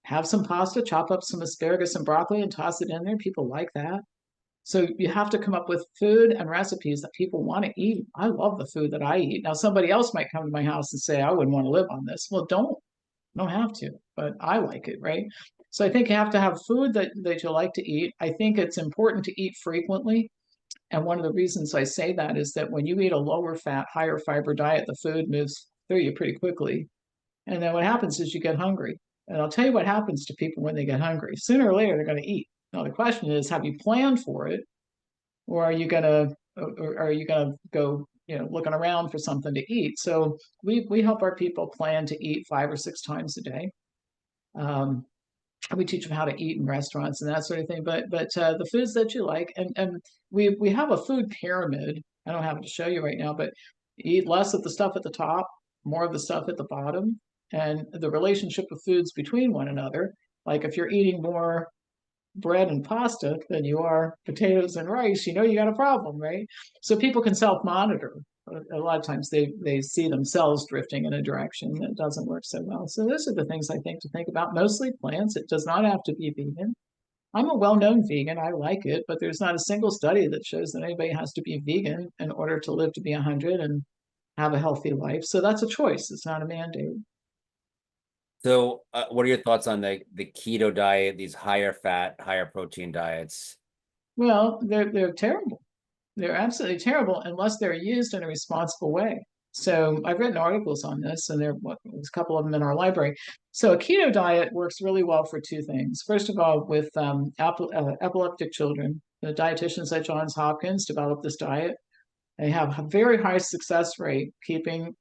Have some pasta, chop up some asparagus and broccoli, and toss it in there. People like that. So you have to come up with food and recipes that people want to eat. I love the food that I eat. Now somebody else might come to my house and say, I wouldn't want to live on this. Well, don't have to, but I like it, right? So I think you have to have food that you like to eat. I think it's important to eat frequently. And one of the reasons I say that is that when you eat a lower fat, higher fiber diet, the food moves through you pretty quickly. And then what happens is you get hungry. And I'll tell you what happens to people when they get hungry. Sooner or later, they're going to eat. Now the question is, have you planned for it, or are you gonna go looking around for something to eat? So we help our people plan to eat 5 or 6 times a day. Um, we teach them how to eat in restaurants and that sort of thing. But the foods that you like, and we have a food pyramid. I don't have it to show you right now, but eat less of the stuff at the top, more of the stuff at the bottom. and the relationship of foods between one another. Like if you're eating more bread and pasta than you are potatoes and rice, you got a problem, right? So people can self-monitor. A lot of times they see themselves drifting in a direction that doesn't work so well. So those are the things I think to think about. Mostly plants. It does not have to be vegan. I'm a well-known vegan. I like it, but there's not a single study that shows that anybody has to be vegan in order to live to be 100 and have a healthy life. So that's a choice. It's not a mandate. So, what are your thoughts on the keto diet, these higher fat, higher protein diets? Well, they're terrible. They're absolutely terrible unless they're used in a responsible way. So I've written articles on this, and there's a couple of them in our library. So a keto diet works really well for two things. First of all, with epileptic children, the dietitians at Johns Hopkins developed this diet. They have a very high success rate keeping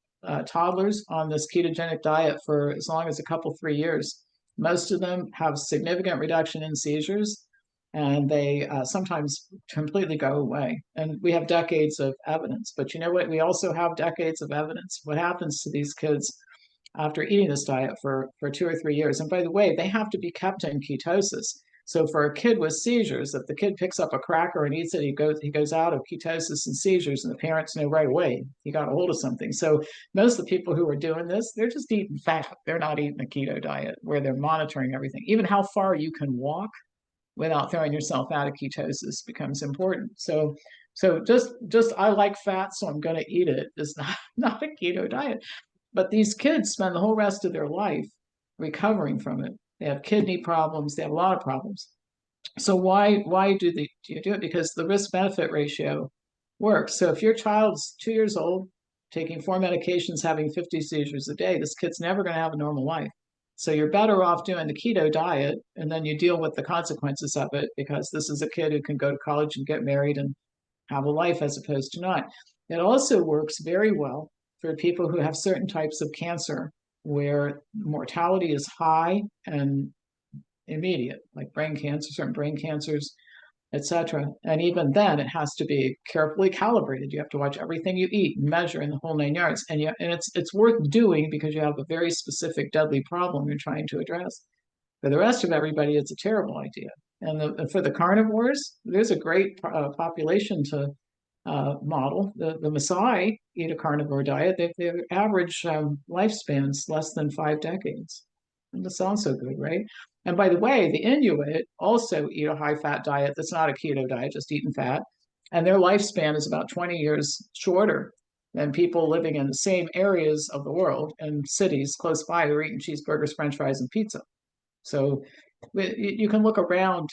toddlers on this ketogenic diet for as long as a couple, 3 years. Most of them have significant reduction in seizures, and they sometimes completely go away. And we have decades of evidence. But you know what? We also have decades of evidence. What happens to these kids after eating this diet for 2 or 3 years? And by the way, they have to be kept in ketosis. So for a kid with seizures, if the kid picks up a cracker and eats it, he goes out of ketosis and seizures, and the parents know right away he got a hold of something. So most of the people who are doing this, they're just eating fat. They're not eating a keto diet where they're monitoring everything. Even how far you can walk without throwing yourself out of ketosis becomes important. So just I like fat, so I'm going to eat it. It's not a keto diet. But these kids spend the whole rest of their life recovering from it. They have kidney problems. They have a lot of problems. So why do you do it? Because the risk benefit ratio works. So if your child's 2 years old, taking 4 medications, having 50 seizures a day, this kid's never going to have a normal life. So you're better off doing the keto diet, and then you deal with the consequences of it, because this is a kid who can go to college and get married and have a life as opposed to not. It also works very well for people who have certain types of cancer where mortality is high and immediate, like brain cancer, certain brain cancers, etc. And even then, it has to be carefully calibrated. You have to watch everything you eat, and measure in the whole 9 yards, and it's worth doing because you have a very specific deadly problem you're trying to address. For the rest of everybody, it's a terrible idea. And for the carnivores, there's a great population to model. The Maasai eat a carnivore diet. Their average lifespan's less than 5 decades. And that sounds so good, right? And by the way, the Inuit also eat a high-fat diet that's not a keto diet, just eating fat. And their lifespan is about 20 years shorter than people living in the same areas of the world and cities close by who are eating cheeseburgers, French fries, and pizza. So you can look around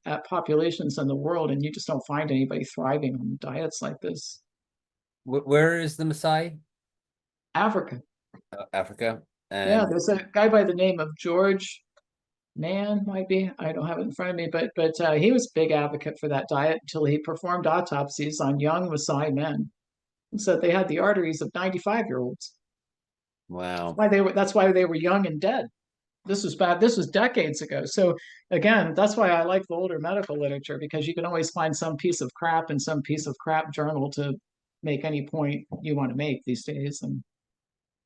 at populations in the world, and you just don't find anybody thriving on diets like this. Where is the Maasai? Africa. Africa. Yeah, And there's a guy by the name of George Nan, might be. I don't have it in front of me, but he was a big advocate for that diet until he performed autopsies on young Maasai men. And so they had the arteries of 95-year-olds. wow. That's why they were young and dead. This was bad. This was decades ago. So again, that's why I like the older medical literature, because you can always find some piece of crap in some piece of crap journal to make any point you want to make these days. And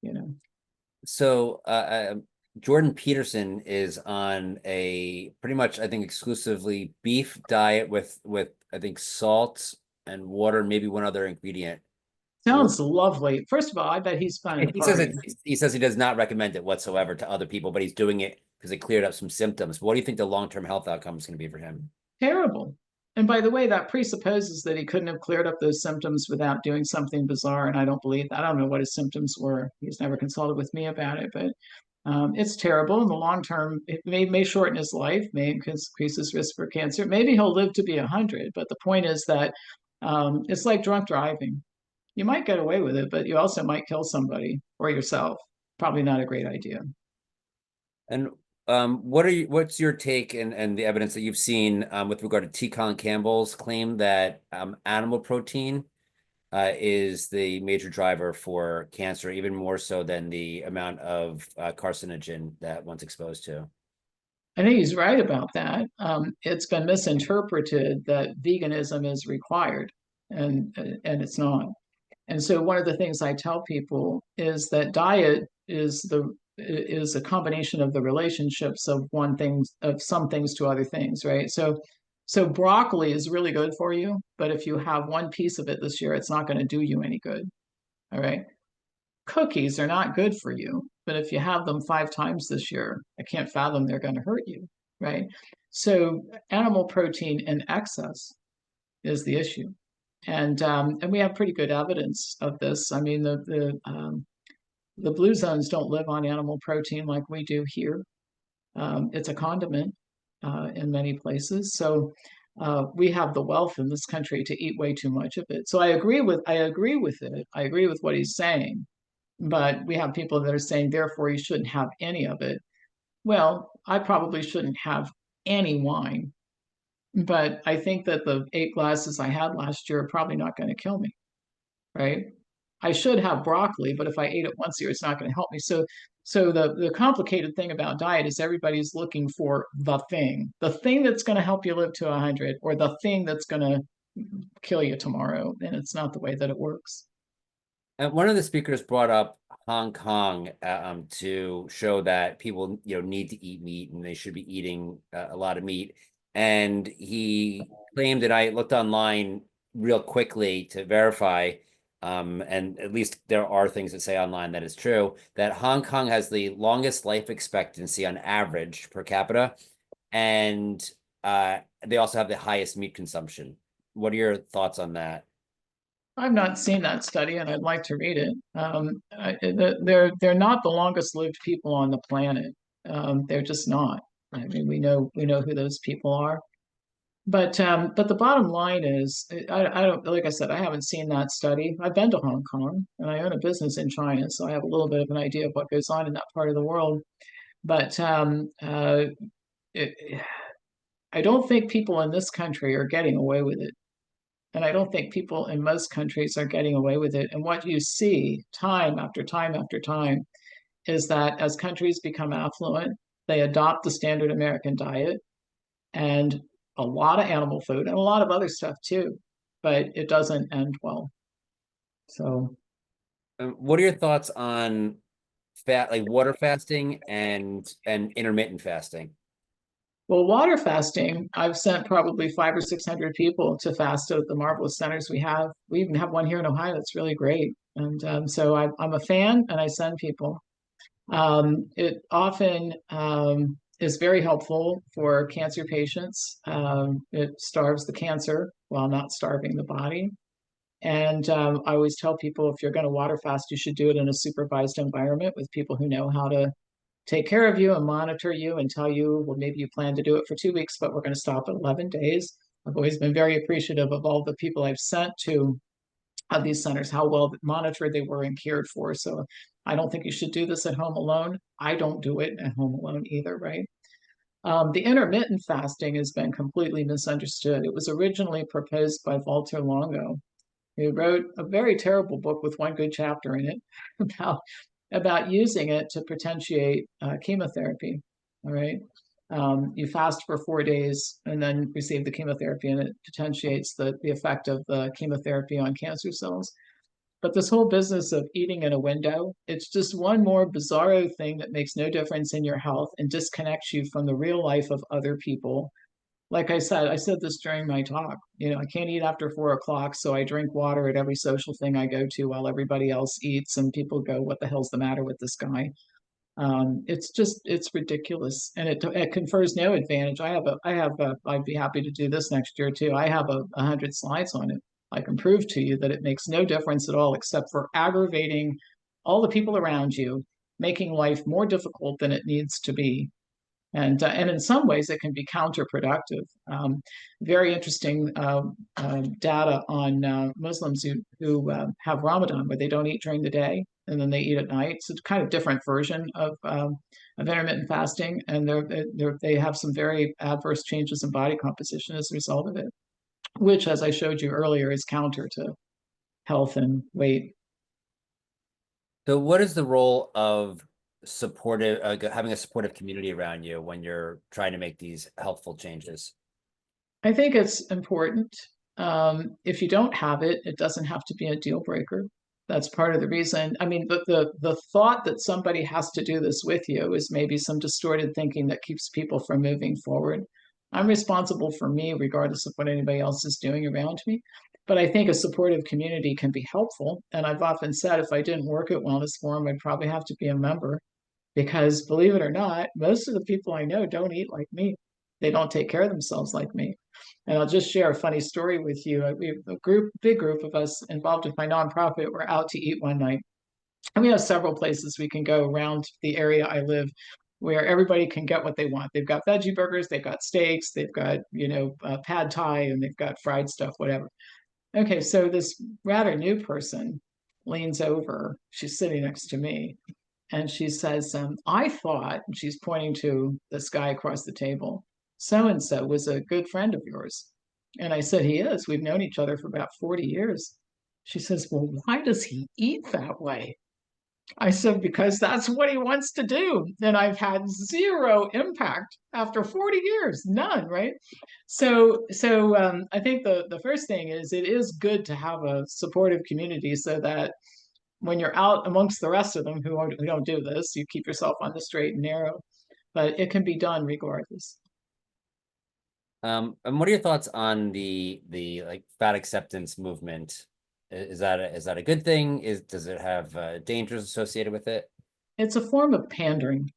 you know, So, Jordan Peterson is on a pretty much, I think, exclusively beef diet with I think salt and water, maybe one other ingredient. sounds lovely. First of all, I bet he's fun at a He says party. he says he does not recommend it whatsoever to other people, but he's doing it because it cleared up some symptoms. What do you think the long-term health outcome is going to be for him? Terrible. And by the way, that presupposes that he couldn't have cleared up those symptoms without doing something bizarre. And I don't believe that. I don't know what his symptoms were. He's never consulted with me about it, but it's terrible in the long term. It may shorten his life, may increase his risk for cancer. Maybe he'll live to be 100. But the point is that it's like drunk driving. You might get away with it, but you also might kill somebody or yourself. Probably not a great idea. And what's your take and the evidence that you've seen with regard to T. Colin Campbell's claim that animal protein is the major driver for cancer, even more so than the amount of carcinogen that one's exposed to? I think he's right about that. It's been misinterpreted that veganism is required, and it's not. And so one of the things I tell people is that diet is is a combination of the relationships of some things to other things, right? So broccoli is really good for you, but if you have one piece of it this year, it's not going to do you any good. All right. Cookies are not good for you, but if you have them 5 times this year, I can't fathom they're going to hurt you, right? So animal protein in excess is the issue, and we have pretty good evidence of this. I mean, the blue zones don't live on animal protein like we do here. It's a condiment in many places. So we have the wealth in this country to eat way too much of it. So I agree with it. I agree with what he's saying. But we have people that are saying, therefore, you shouldn't have any of it. Well, I probably shouldn't have any wine, but I think that the 8 glasses I had last year are probably not going to kill me, right? I should have broccoli, but if I ate it once a year, it's not going to help me. So the complicated thing about diet is everybody's looking for the thing that's going to help you live to 100, or the thing that's going to kill you tomorrow, and it's not the way that it works. And one of the speakers brought up Hong Kong to show that people, need to eat meat and they should be eating a lot of meat. And he claimed that I looked online real quickly to verify, and at least there are things that say online that is true, that Hong Kong has the longest life expectancy on average per capita, and they also have the highest meat consumption. What are your thoughts on that? I've not seen that study, and I'd like to read it. They're not the longest lived people on the planet. They're just not. I mean, we know who those people are. But the bottom line is, I don't, like I said, I haven't seen that study. I've been to Hong Kong, and I own a business in China, so I have a little bit of an idea of what goes on in that part of the world. But it, I don't think people in this country are getting away with it. And I don't think people in most countries are getting away with it. And what you see time after time after time is that as countries become affluent, they adopt the standard American diet and a lot of animal food and a lot of other stuff too, but it doesn't end well. So, What are your thoughts on like water fasting and intermittent fasting? well, water fasting, I've sent probably 500 or 600 people to fast at the marvelous centers we have. We even have one here in Ohio that's really great. And so I'm a fan and I send people. It often is very helpful for cancer patients. It starves the cancer while not starving the body. And I always tell people if you're going to water fast, you should do it in a supervised environment with people who know how to take care of you and monitor you and tell you, well, maybe you plan to do it for 2 weeks, but we're going to stop at 11 days. I've always been very appreciative of all the people I've sent to these centers, how well monitored they were and cared for. So I don't think you should do this at home alone. I don't do it at home alone either, right? The intermittent fasting has been completely misunderstood. It was originally proposed by Walter Longo, who wrote a very terrible book with one good chapter in it about using it to potentiate chemotherapy. All right. You fast for 4 days and then receive the chemotherapy, and it potentiates the effect of the chemotherapy on cancer cells. But this whole business of eating in a window, it's just one more bizarro thing that makes no difference in your health and disconnects you from the real life of other people. Like I said this during my talk, I can't eat after 4 o'clock, so I drink water at every social thing I go to while everybody else eats, and people go, what the hell's the matter with this guy? It's ridiculous, and it confers no advantage. I'd be happy to do this next year too. I have 100 slides on it. I can prove to you that it makes no difference at all, except for aggravating all the people around you, making life more difficult than it needs to be. And in some ways, it can be counterproductive. Very interesting data on Muslims who have Ramadan, where they don't eat during the day and then they eat at night. So it's kind of different version of intermittent fasting, and they have some very adverse changes in body composition as a result of it, which, as I showed you earlier, is counter to health and weight. So what is the role of supportive, having a supportive community around you when you're trying to make these helpful changes? I think it's important. If you don't have it, it doesn't have to be a deal breaker. That's part of the reason. I mean, the thought that somebody has to do this with you is maybe some distorted thinking that keeps people from moving forward. I'm responsible for me, regardless of what anybody else is doing around me. But I think a supportive community can be helpful. And I've often said if I didn't work at Wellness Forum, I'd probably have to be a member because believe it or not, most of the people I know don't eat like me. They don't take care of themselves like me. And I'll just share a funny story with you. We have a big group of us involved with my nonprofit. We're out to eat one night, and we have several places we can go around the area I live where everybody can get what they want. They've got veggie burgers, they've got steaks, they've got, pad thai, and they've got fried stuff, whatever. Okay, so this rather new person leans over. She's sitting next to me, and she says, I thought, and she's pointing to this guy across the table, so and so was a good friend of yours. And I said, he is. We've known each other for about 40 years. She says, well, why does he eat that way? I said, because that's what he wants to do. And I've had zero impact after 40 years, none, right? So I think the first thing is it is good to have a supportive community so that when you're out amongst the rest of them who don't do this, you keep yourself on the straight and narrow. But it can be done regardless. And what are your thoughts on the like fat acceptance movement? Is that a good thing? Does it have dangers associated with it? It's a form of pandering.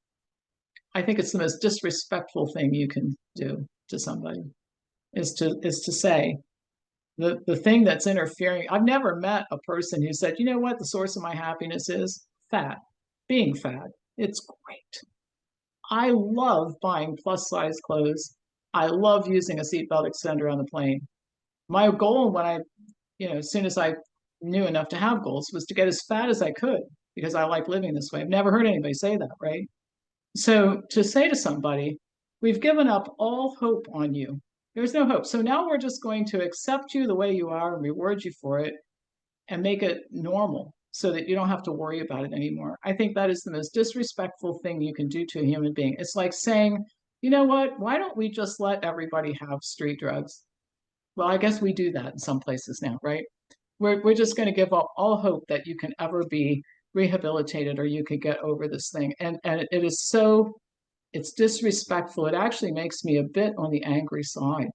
I think it's the most disrespectful thing you can do to somebody is to say the thing that's interfering. I've never met a person who said, you know what, the source of my happiness is fat, being fat. It's great. I love buying plus size clothes. I love using a seatbelt extender on the plane. My goal when as soon as I knew enough to have goals was to get as fat as I could because I like living this way. I've never heard anybody say that, right? So to say to somebody, we've given up all hope on you. There's no hope. So now we're just going to accept you the way you are and reward you for it and make it normal so that you don't have to worry about it anymore. I think that is the most disrespectful thing you can do to a human being. It's like saying, you know what, why don't we just let everybody have street drugs? Well, I guess we do that in some places now, right? We're just going to give up all hope that you can ever be rehabilitated or you could get over this thing. And it is so, it's disrespectful. It actually makes me a bit on the angry side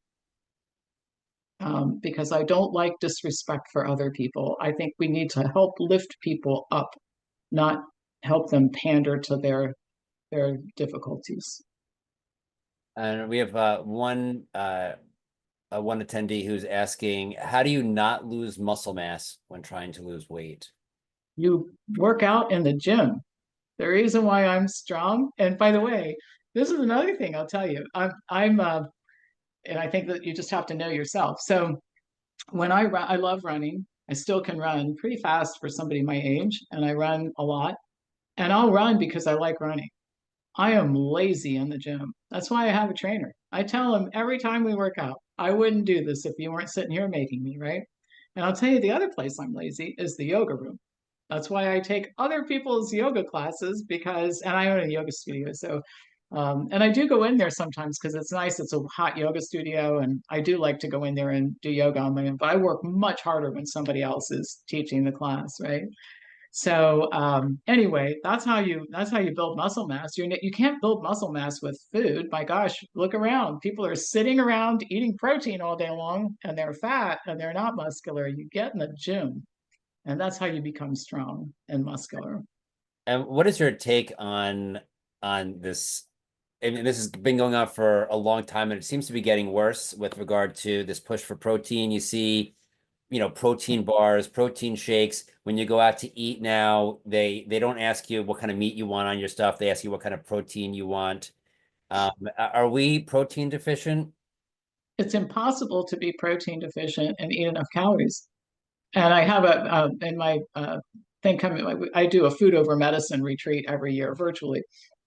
because I don't like disrespect for other people. I think we need to help lift people up, not help them pander to their difficulties. And we have one attendee who's asking, how do you not lose muscle mass when trying to lose weight? You work out in the gym. The reason why I'm strong, and by the way, this is another thing I'll tell you. And I think that you just have to know yourself. So when I run, I love running. I still can run pretty fast for somebody my age, and I run a lot. And I'll run because I like running. I am lazy in the gym. That's why I have a trainer. I tell him every time we work out, I wouldn't do this if you weren't sitting here making me, right? And I'll tell you the other place I'm lazy is the yoga room. That's why I take other people's yoga classes because, and I own a yoga studio. So, and I do go in there sometimes because it's nice. It's a hot yoga studio. And I do like to go in there and do yoga on my own, but I work much harder when somebody else is teaching the class, right? So anyway, that's how you build muscle mass. You can't build muscle mass with food. My gosh, look around. People are sitting around eating protein all day long, and they're fat and they're not muscular. You get in the gym, and that's how you become strong and muscular. And what is your take on this? I mean, this has been going on for a long time, and it seems to be getting worse with regard to this push for protein. You see, protein bars, protein shakes. When you go out to eat now, they don't ask you what kind of meat you want on your stuff. They ask you what kind of protein you want. Are we protein deficient? It's impossible to be protein deficient and eat enough calories. And I have in my thing coming, I do a food over medicine retreat every year virtually.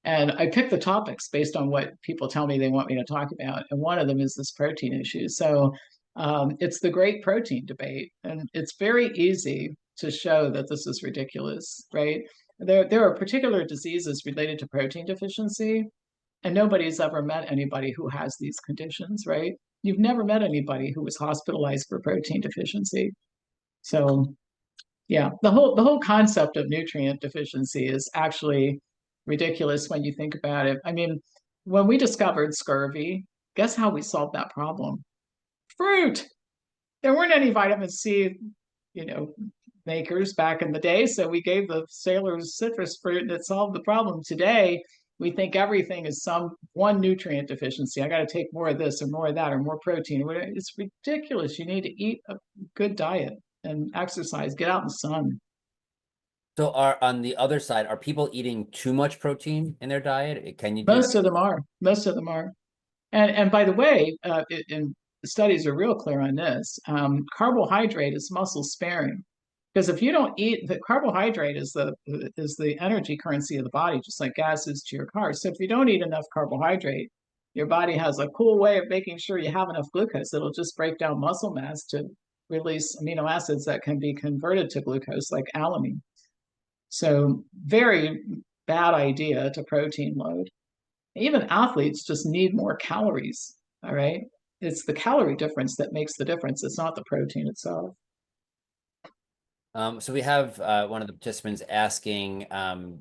And I pick the topics based on what people tell me they want me to talk about. And one of them is this protein issue. So it's the great protein debate. And it's very easy to show that this is ridiculous, right? There are particular diseases related to protein deficiency, and nobody's ever met anybody who has these conditions, right? You've never met anybody who was hospitalized for protein deficiency. So Yeah, the whole concept of nutrient deficiency is actually ridiculous when you think about it. I mean, when we discovered scurvy, guess how we solved that problem? Fruit. There weren't any vitamin C, you know, makers back in the day, so we gave the sailors citrus fruit and it solved the problem. Today, we think everything is some one nutrient deficiency. I got to take more of this or more of that or more protein. It's ridiculous. You need to eat a good diet and exercise, get out in the sun. So are on the other side, are people eating too much protein in their diet? Can you do that? Most of them are. Most of them are. And by the way, and the studies are real clear on this. Carbohydrate is muscle sparing because if you don't eat, the carbohydrate is the energy currency of the body, just like gas is to your car. So if you don't eat enough carbohydrate, your body has a cool way of making sure you have enough glucose. It'll just break down muscle mass to release amino acids that can be converted to glucose, like alanine. So very bad idea to protein load. Even athletes just need more calories. All right. It's the calorie difference that makes the difference. It's not the protein itself. So we have one of the participants asking,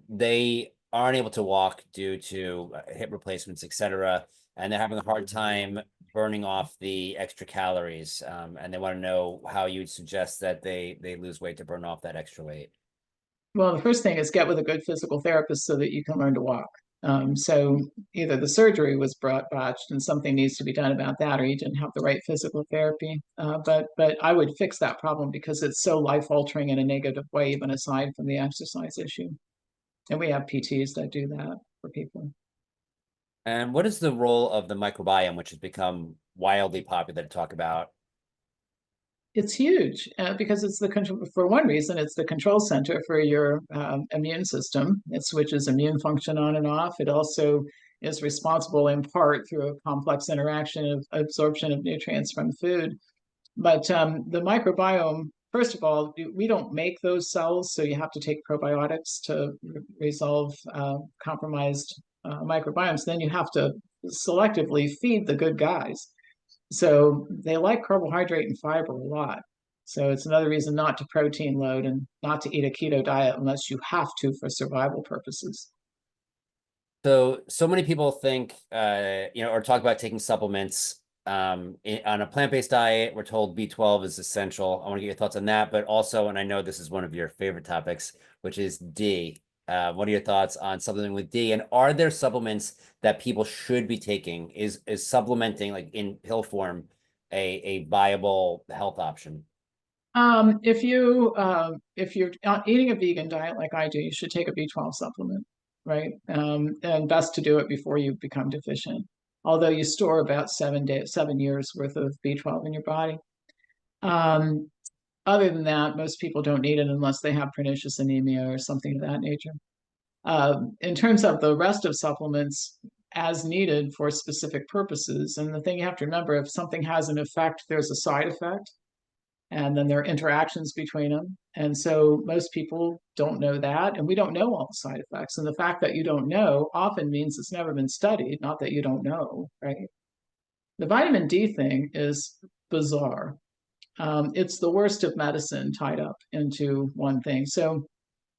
they aren't able to walk due to hip replacements, etc., and they're having a hard time burning off the extra calories. And they want to know how you would suggest that they lose weight to burn off that extra weight. Well, the first thing is get with a good physical therapist so that you can learn to walk. So either the surgery was botched and something needs to be done about that, or you didn't have the right physical therapy. But I would fix that problem because it's so life altering in a negative way, even aside from the exercise issue. And we have PTs that do that for people. And what is the role of the microbiome, which has become wildly popular to talk about? It's huge because it's the control. For one reason, it's the control center for your immune system. It switches immune function on and off. It also is responsible in part through a complex interaction of absorption of nutrients from food. But the microbiome, first of all, we don't make those cells, so you have to take probiotics to resolve compromised microbiomes. Then you have to selectively feed the good guys. So they like carbohydrate and fiber a lot. So it's another reason not to protein load and not to eat a keto diet unless you have to for survival purposes. So many people think, or talk about taking supplements. On a plant-based diet, we're told B12 is essential. I want to get your thoughts on that, but also, and I know this is one of your favorite topics, which is D. What are your thoughts on supplementing with D? And are there supplements that people should be taking? Is supplementing like in pill form a viable health option? If you're eating a vegan diet like I do, you should take a B12 supplement, right? And best to do it before you become deficient. Although you store about 7 years worth of B12 in your body. Um, Other than that, most people don't need it unless they have pernicious anemia or something of that nature. In terms of the rest of supplements, as needed for specific purposes. And the thing you have to remember, if something has an effect, there's a side effect, and then there are interactions between them. And so most people don't know that, and we don't know all the side effects. And the fact that you don't know often means it's never been studied, not that you don't know, right? The vitamin D thing is bizarre. It's the worst of medicine tied up into one thing. So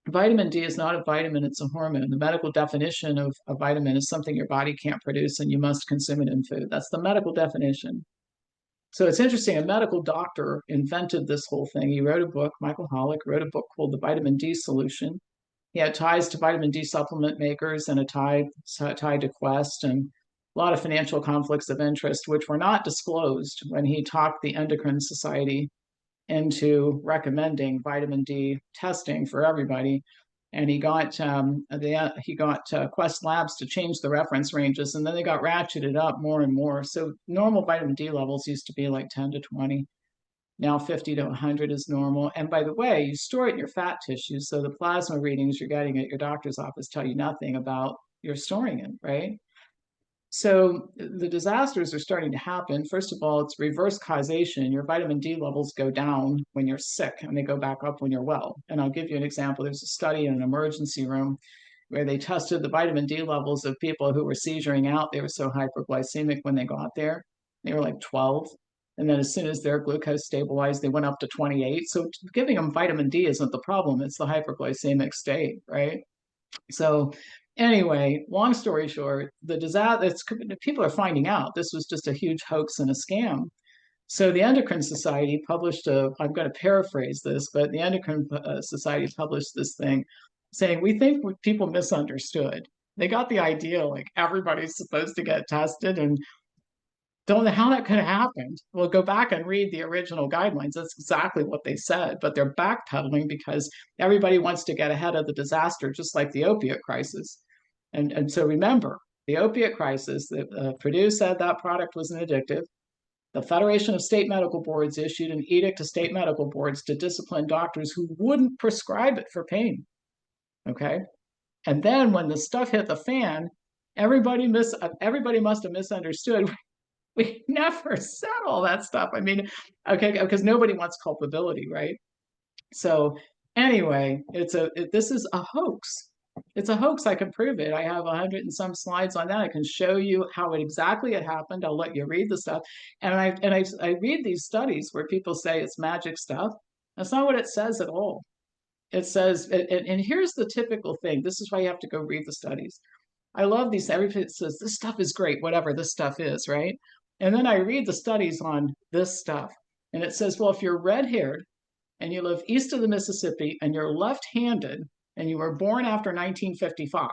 vitamin D is not a vitamin, it's a hormone. The medical definition of a vitamin is something your body can't produce and you must consume it in food. That's the medical definition. So it's interesting. A medical doctor invented this whole thing. He wrote a book, Michael Hollick wrote a book called The Vitamin D Solution. He had ties to vitamin D supplement makers and a tie to Quest and a lot of financial conflicts of interest, which were not disclosed when he talked the Endocrine Society into recommending vitamin D testing for everybody. And he got Quest Labs to change the reference ranges, and then they got ratcheted up more and more. So normal vitamin D levels used to be like 10 to 20. Now 50 to 100 is normal. And by the way, you store it in your fat tissue, so the plasma readings you're getting at your doctor's office tell you nothing about you're storing it, right? So the disasters are starting to happen. First of all, it's reverse causation. Your vitamin D levels go down when you're sick and they go back up when you're well. And I'll give you an example. There's a study in an emergency room where they tested the vitamin D levels of people who were seizuring out. They were so hyperglycemic when they got there. They were like 12. And then as soon as their glucose stabilized, they went up to 28. So giving them vitamin D isn't the problem. It's the hyperglycemic state, right? So anyway, long story short, the disaster, people are finding out this was just a huge hoax and a scam. So the Endocrine Society published I'm going to paraphrase this, but the Endocrine Society published this thing saying, we think people misunderstood. They got the idea like everybody's supposed to get tested and don't know how that could have happened. Well, go back and read the original guidelines. That's exactly what they said, but they're backpedaling because everybody wants to get ahead of the disaster, just like the opiate crisis. And so remember, the opiate crisis, Purdue said that product was an addictive. The Federation of State Medical Boards issued an edict to state medical boards to discipline doctors who wouldn't prescribe it for pain. Okay. And then when the stuff hit the fan, everybody must have misunderstood. We never said all that stuff. I mean, okay, because nobody wants culpability, right? So anyway, this is a hoax. It's a hoax. I can prove it. I have 100 and some slides on that. I can show you how exactly it happened. I'll let you read the stuff. And I read these studies where people say it's magic stuff. That's not what it says at all. It says, and here's the typical thing. This is why you have to go read the studies. I love these. Everybody says this stuff is great, whatever this stuff is, right? And then I read the studies on this stuff, and it says, well, if you're red-haired and you live east of the Mississippi and you're left-handed and you were born after 1955,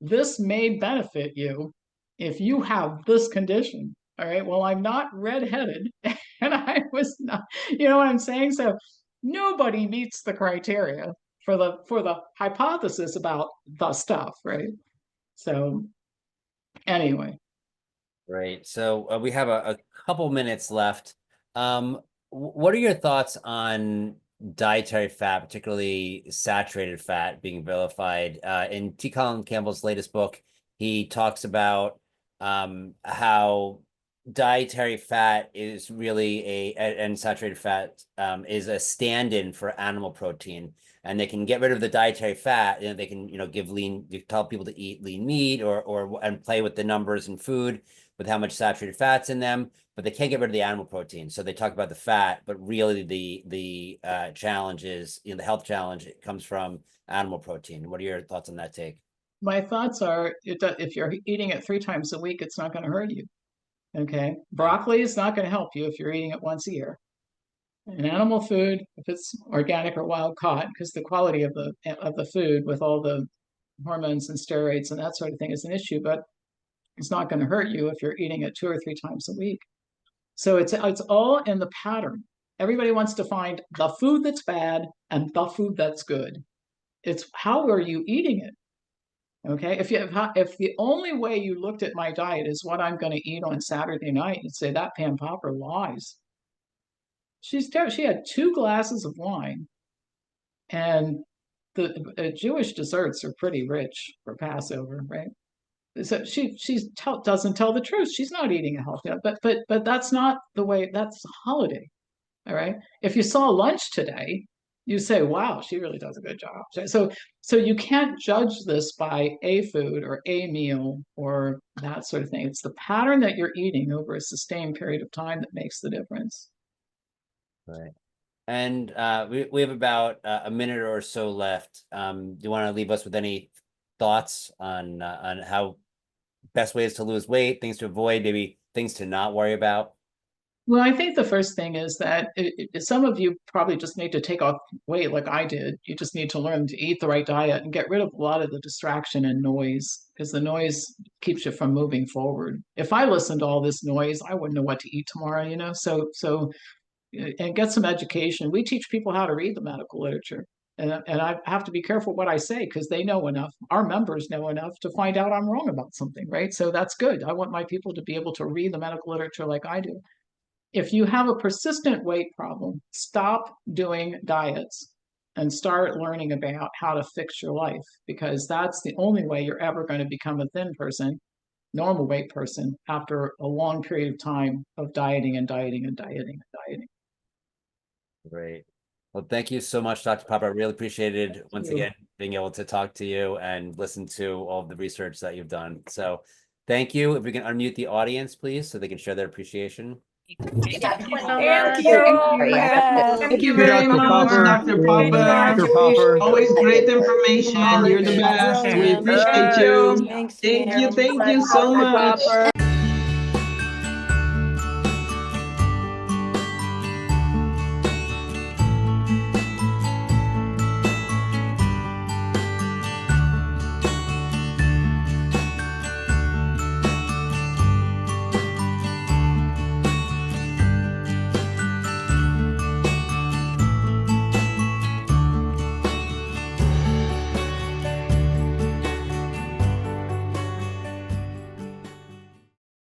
this may benefit you if you have this condition. All right. Well, I'm not redheaded, and I was not. You know what I'm saying? So nobody meets the criteria for the hypothesis about the stuff, right? So anyway, Right. So we have a couple minutes left. What are your thoughts on dietary fat, particularly saturated fat, being vilified? In T. Colin Campbell's latest book, he talks about how dietary fat is really and saturated fat is a stand-in for animal protein, and they can get rid of the dietary fat, and they can tell people to eat lean meat and play with the numbers in food with how much saturated fat's in them, but they can't get rid of the animal protein. So they talk about the fat, but really the challenge is, the health challenge, it comes from animal protein. What are your thoughts on that take? my thoughts are if you're eating it 3 times a week, it's not going to hurt you. Okay. Okay. Broccoli is not going to help you if you're eating it once a year. And animal food, if it's organic or wild caught, because the quality of the food with all the hormones and steroids and that sort of thing is an issue, but it's not going to hurt you if you're eating it 2 or 3 times a week. So it's all in the pattern. Everybody wants to find the food that's bad and the food that's good. It's how are you eating it? Okay, if the only way you looked at my diet is what I'm going to eat on Saturday night, you'd say that Pam Popper lies. She had 2 glasses of wine, and the Jewish desserts are pretty rich for Passover, right? So she doesn't tell the truth. She's not eating a healthy, but that's not the way. That's a holiday, all right. If you saw lunch today, you say, "Wow, she really does a good job." So you can't judge this by a food or a meal or that sort of thing. It's the pattern that you're eating over a sustained period of time that makes the difference. Right. And we have about a minute or so left. Do you want to leave us with any thoughts on how best ways to lose weight, things to avoid, maybe things to not worry about? Well, I think the first thing is that some of you probably just need to take off weight like I did. You just need to learn to eat the right diet and get rid of a lot of the distraction and noise because the noise keeps you from moving forward. If I listened to all this noise, I wouldn't know what to eat tomorrow, you know? And get some education. We teach people how to read the medical literature. And I have to be careful what I say because they know enough. Our members know enough to find out I'm wrong about something, right? So that's good. I want my people to be able to read the medical literature like I do. If you have a persistent weight problem, stop doing diets and start learning about how to fix your life because that's the only way you're ever going to become a thin person, normal weight person after a long period of time of dieting and dieting and dieting and dieting. Great. Well, thank you so much, Dr. Popper. I really appreciated once You. again being able to talk to you and listen to all of the research that you've done. So thank you. If we can unmute the audience, please, so they can share their appreciation. Thank you so Thank much. you. Yes. Thank Thank you you, very Dr. much, Popper. Dr. Thank you, Popper. Dr. Popper. Always great information. You're the Always. best. We Brilliant. appreciate you. Thanks, Thank Pam. you. Thank you so Dr. much. Popper.